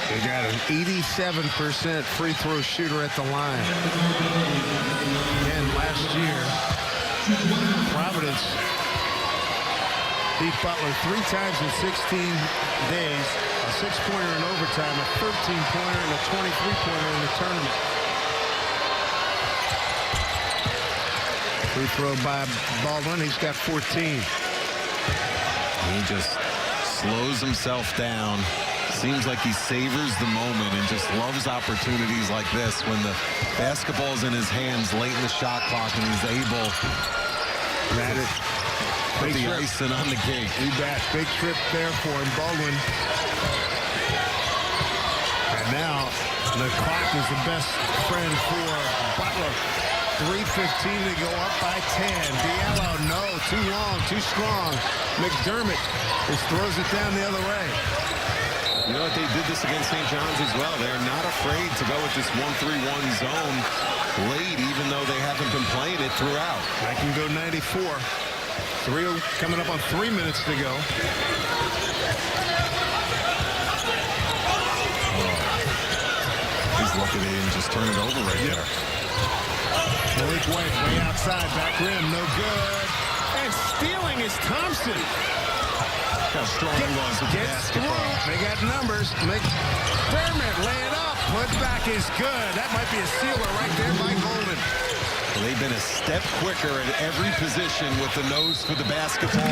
they got an 87% free throw shooter at the line. Again, last year, Providence beat Butler 3 times in 16 days, a 6-pointer in overtime, a 13-pointer, and a 23-pointer in the tournament. Free throw by Baldwin. He's got 14. he just slows himself down. Seems like he savors the moment and just loves opportunities like this when the basketball's in his hands late in the shot clock and he's able to put the icing on the cake. You bet. Big trip there for him. Baldwin. And now the clock is the best friend for Butler. 3:15 to go, up by 10. Diallo, no, too long, too strong. McDermott just throws it down the other way. You know what? They did this against St. John's as well. They're not afraid to go with this 1-3-1 zone late, even though they haven't been playing it throughout. I can go 94. Coming up on 3 minutes to go. He's looking in and just turn it over right there. Malik White way outside, back rim, no good. And stealing is Thompson. How strong he was with the basketball. They got numbers. McDermott lay it up. Put back is good. That might be a sealer right there by Golden. Well, they've been a step quicker at every position with the nose for the basketball.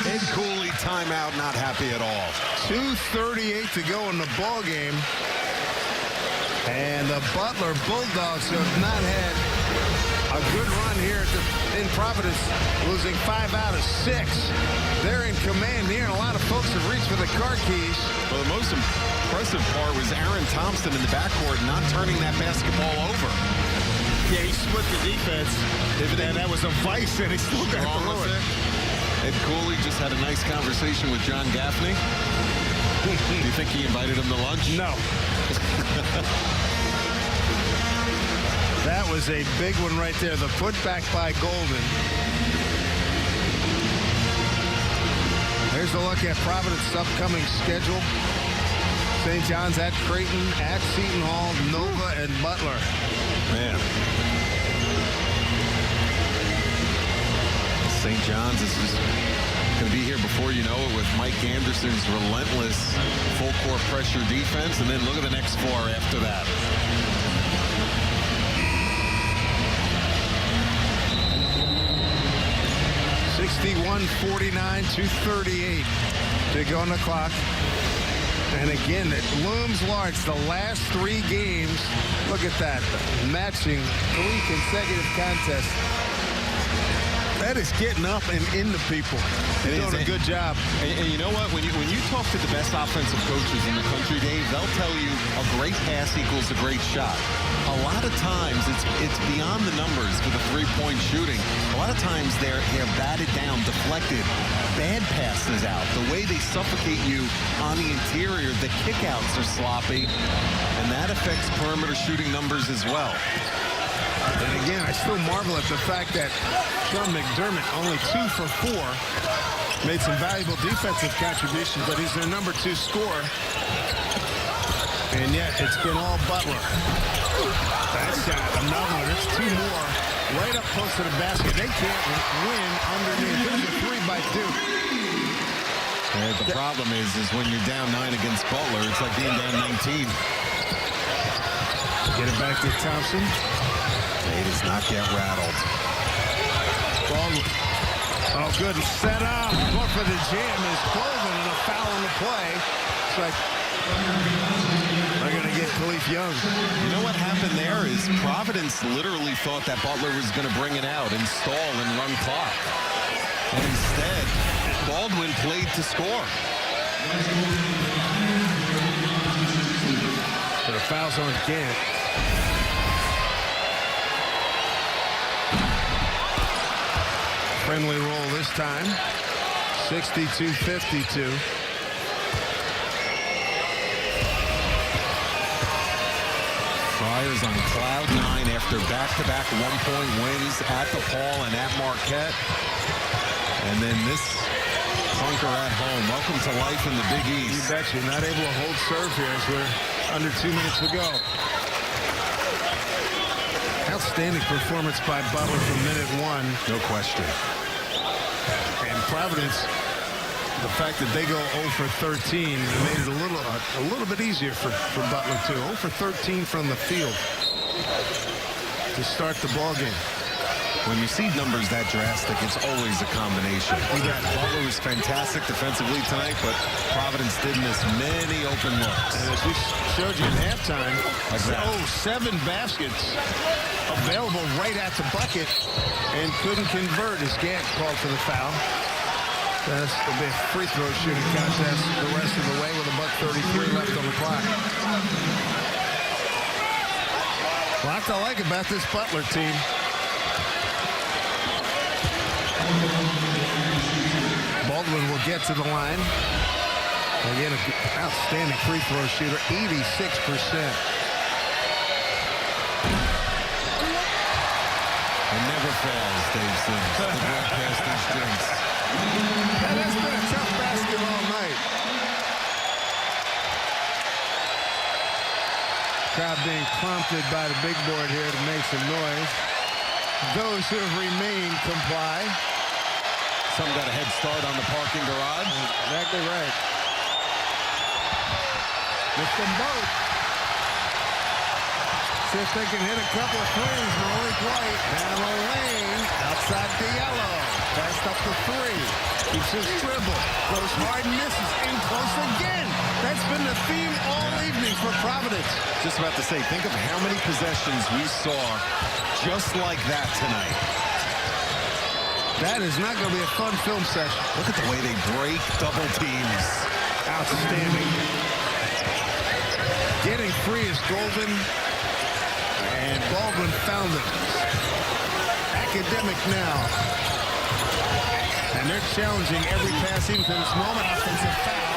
Ed Cooley timeout, not happy at all. 2:38 to go in the ball game. And the Butler Bulldogs have not had a good run here in Providence, losing 5 out of 6. They're in command here, and a lot of folks have reached for the car keys. Well, the most impressive part was Aaron Thompson in the backcourt not turning that basketball over. Yeah, he split the defense, and that was a vice, and he still got through it. Ed Cooley just had a nice conversation with John Gaffney. Do you think he invited him to lunch? No. That was a big one right there. The putback by Golden. Here's a look at Providence's upcoming schedule. St. John's at Creighton, at Seton Hall, Nova, and Butler. Man. St. John's is just going to be here before you know it with Mike Anderson's relentless full-court pressure defense, and then look at the next 4 after that. $61-49, 2:38 to go on the clock. And again, it looms large. The last 3 games, look at that, matching 3 consecutive contests. That is getting up and into people. They're doing a good job. And you know what? When you talk to the best offensive coaches in the country, Dave, they'll tell you a great pass equals a great shot. A lot of times, it's beyond the numbers for the three-point shooting. A lot of times, they're batted down, deflected, bad passes out. The way they suffocate you on the interior, the kickouts are sloppy, and that affects perimeter shooting numbers as well. And again, I still marvel at the fact that Sean McDermott, only 2 for 4, made some valuable defensive contributions, but he's their number 2 scorer. And yet, it's been all Butler. That shot, another one. It's 2 more. Right up close to the basket. They can't win underneath. There's a 3 by Duke. And the problem is when you're down 9 against Butler, it's like being down 19. Get it back to Thompson. He does not get rattled. Oh, good. Set up. Look for the jam is Colvin and a foul on the play. It's like they're going to get Khalif Young. You know what happened there is Providence literally thought that Butler was going to bring it out and stall and run clock. And instead, Baldwin played to score. But a foul's on Gant. Friendly roll this time. 62-52. Friars on cloud 9 after back-to-back one-point wins at DePaul and at Marquette. And then this clunker at home. Welcome to life in the Big East. You bet you're not able to hold serve here as we're under 2 minutes to go. Outstanding performance by Butler from minute 1. No question. And Providence, the fact that they go 0 for 13 made it a little bit easier for Butler too. 0 for 13 from the field to start the ball game. When you see numbers that drastic, it's always a combination. Butler was fantastic defensively tonight, but Providence did miss many open looks. And as we showed you at halftime, 7 baskets available right at the bucket and couldn't convert as Gant called for the foul. That's the big free throw shooting contest the rest of the way with $1:33 left on the clock. Lots I like about this Butler team. Baldwin will get to the line. Again, an outstanding free throw shooter, 86%. It never fails, Dave Sims. The broadcaster's jinx. That's been a tough basket all night. Crowd being prompted by the big board here to make some noise. Those who have remained comply. Some got a head start on the parking garage. Exactly right. With them both. See if they can hit a couple of threes. Malik White down the lane. Outside Diallo. Passed up to 3. Keeps his dribble. Goes hard and misses. In close again. That's been the theme all evening for Providence. Just about to say, think of how many possessions we saw just like that tonight. That is not going to be a fun film session. Look at the way they break double teams. Outstanding. Getting free is golden. And Baldwin found it. Academic now. And they're challenging every pass even to this moment. Offensive foul.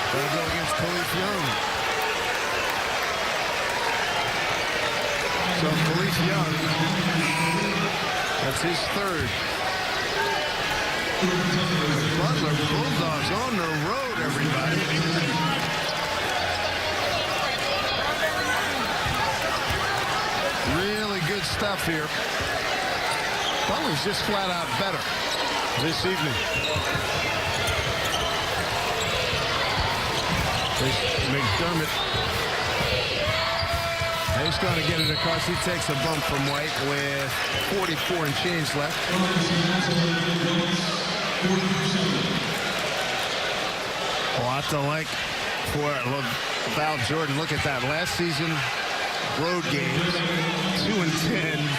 Going to go against Khalif Young. So Khalif Young, that's his 3rd. Butler Bulldogs on the road, everybody. Really good stuff here. Butler's just flat out better this evening. McDermott. He's going to get it across. He takes a bump from White with 44 and change left. A lot to like for Val Jordan. Look at that. Last season, road games, 2-10.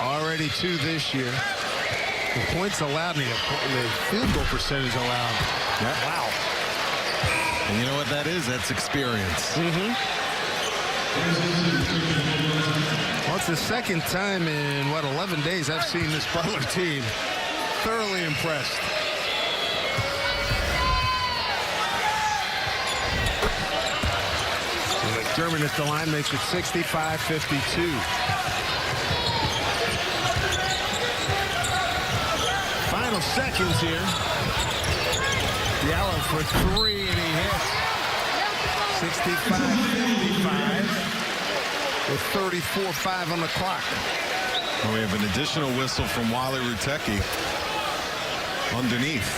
Already 2 this year. The points allowed, the field goal percentage allowed. Yeah. Wow. And you know what that is? That's experience. Well, it's the second time in, 11 days I've seen this Butler team. Thoroughly impressed. McDermott at the line makes it 65-52. Final seconds here. Diallo for 3, and he hits. 65-55 with 34-5 on the clock. Well, we have an additional whistle from Wally Rutecki underneath.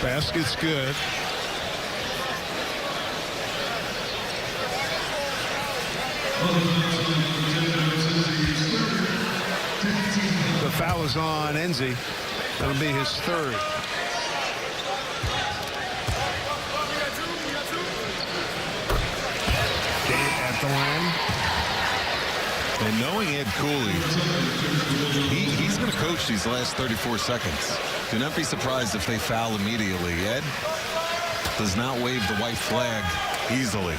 Basket's good. The foul is on Enzi. That'll be his 3rd. at the line. And knowing Ed Cooley, he's going to coach these last 34 seconds. Do not be surprised if they foul immediately. Ed does not wave the white flag easily.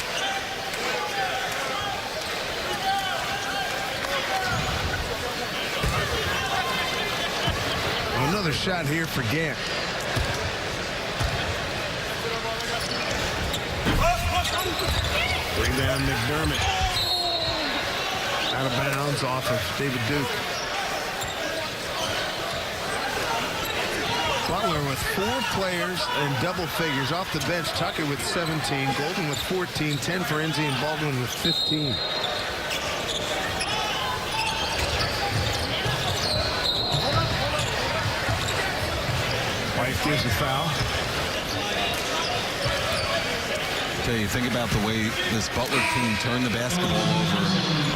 Another shot here for Gant. Rebound McDermott. Out of bounds off of David Duke. Butler with 4 players and double figures off the bench. Tucker with 17, Golden with 14, 10 for Enzi, and Baldwin with 15. White gives a foul. You think about the way this Butler team turned the basketball over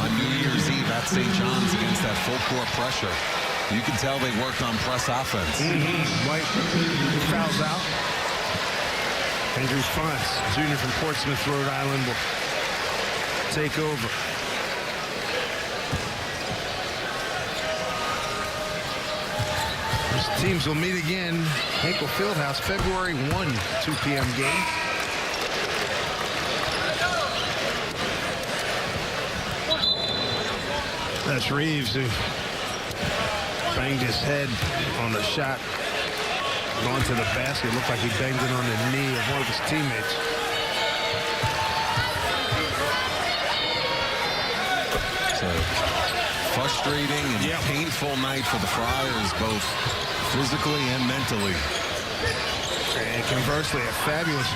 on New Year's Eve at St. John's against that full court pressure. You can tell they worked on press offense. White fouls out. Andrew Fonts, junior from Portsmouth, Rhode Island, will take over. These teams will meet again. Hinkle Fieldhouse, February 1, 2 p.m. game. That's Reeves, who banged his head on the shot onto the basket. Looked like he banged it on the knee of one of his teammates. So frustrating and painful night for the Friars, both physically and mentally. And conversely, a fabulous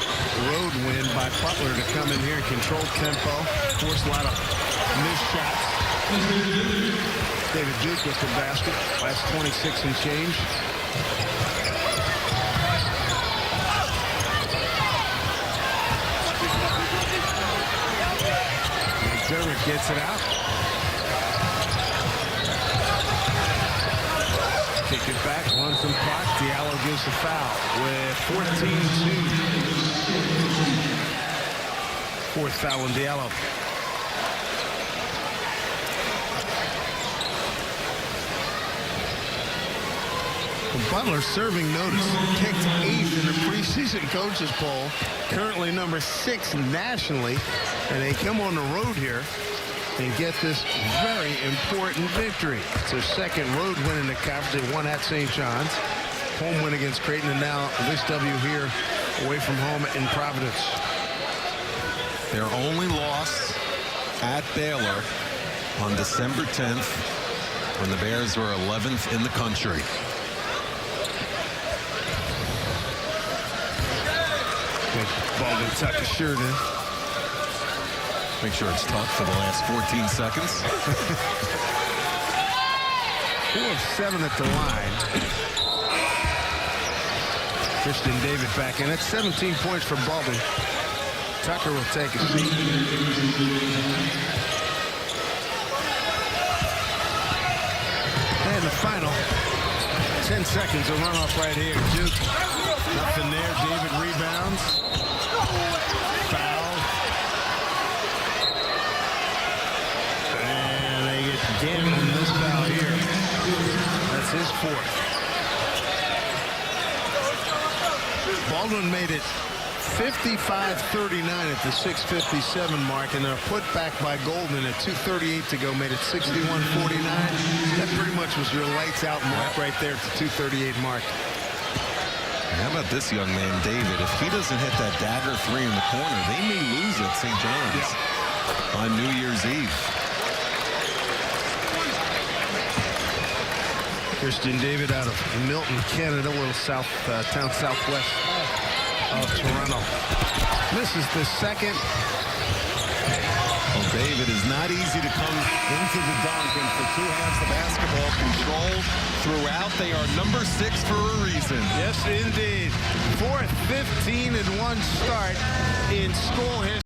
road win by Butler to come in here and control tempo, force a lot of missed shots. David Duke with the basket, last 26 and change. McDermott gets it out. Kick it back, run some clock. Diallo gives the foul with 14-2. Fourth foul on Diallo. Butler serving notice, picked 8th in the preseason coaches poll, currently number 6 nationally, and they come on the road here and get this very important victory. It's their second road win in the conference. They won at St. John's, home win against Creighton, and now this W here away from home in Providence. Their only loss at Baylor on December 10th when the Bears were 11th in the country. Baldwin tuck his shirt in. Make sure it's tucked for the last 14 seconds. 4 of 7 at the line. Christian David back in. That's 17 points for Baldwin. Tucker will take a seat. And the final 10 seconds, a runoff right here. Duke, nothing there. David rebounds. Foul. And they get Gant on this foul here. That's his 4th. Baldwin made it 55-39 at the 6:57 mark, and they're put back by Golden at 2:38 to go, made it 61-49. That pretty much was your lights out mark right there at the 2:38 mark. How about this young man, David? If he doesn't hit that dagger 3 in the corner, they may lose at St. John's on New Year's Eve. Christian David out of Milton, Canada, a little town southwest of Toronto. This is the second. Well, David, is not easy to come into the dunk, and for 2 halves of basketball control throughout. They are number 6 for a reason. Yes, indeed. 4th 15-1 start in school history.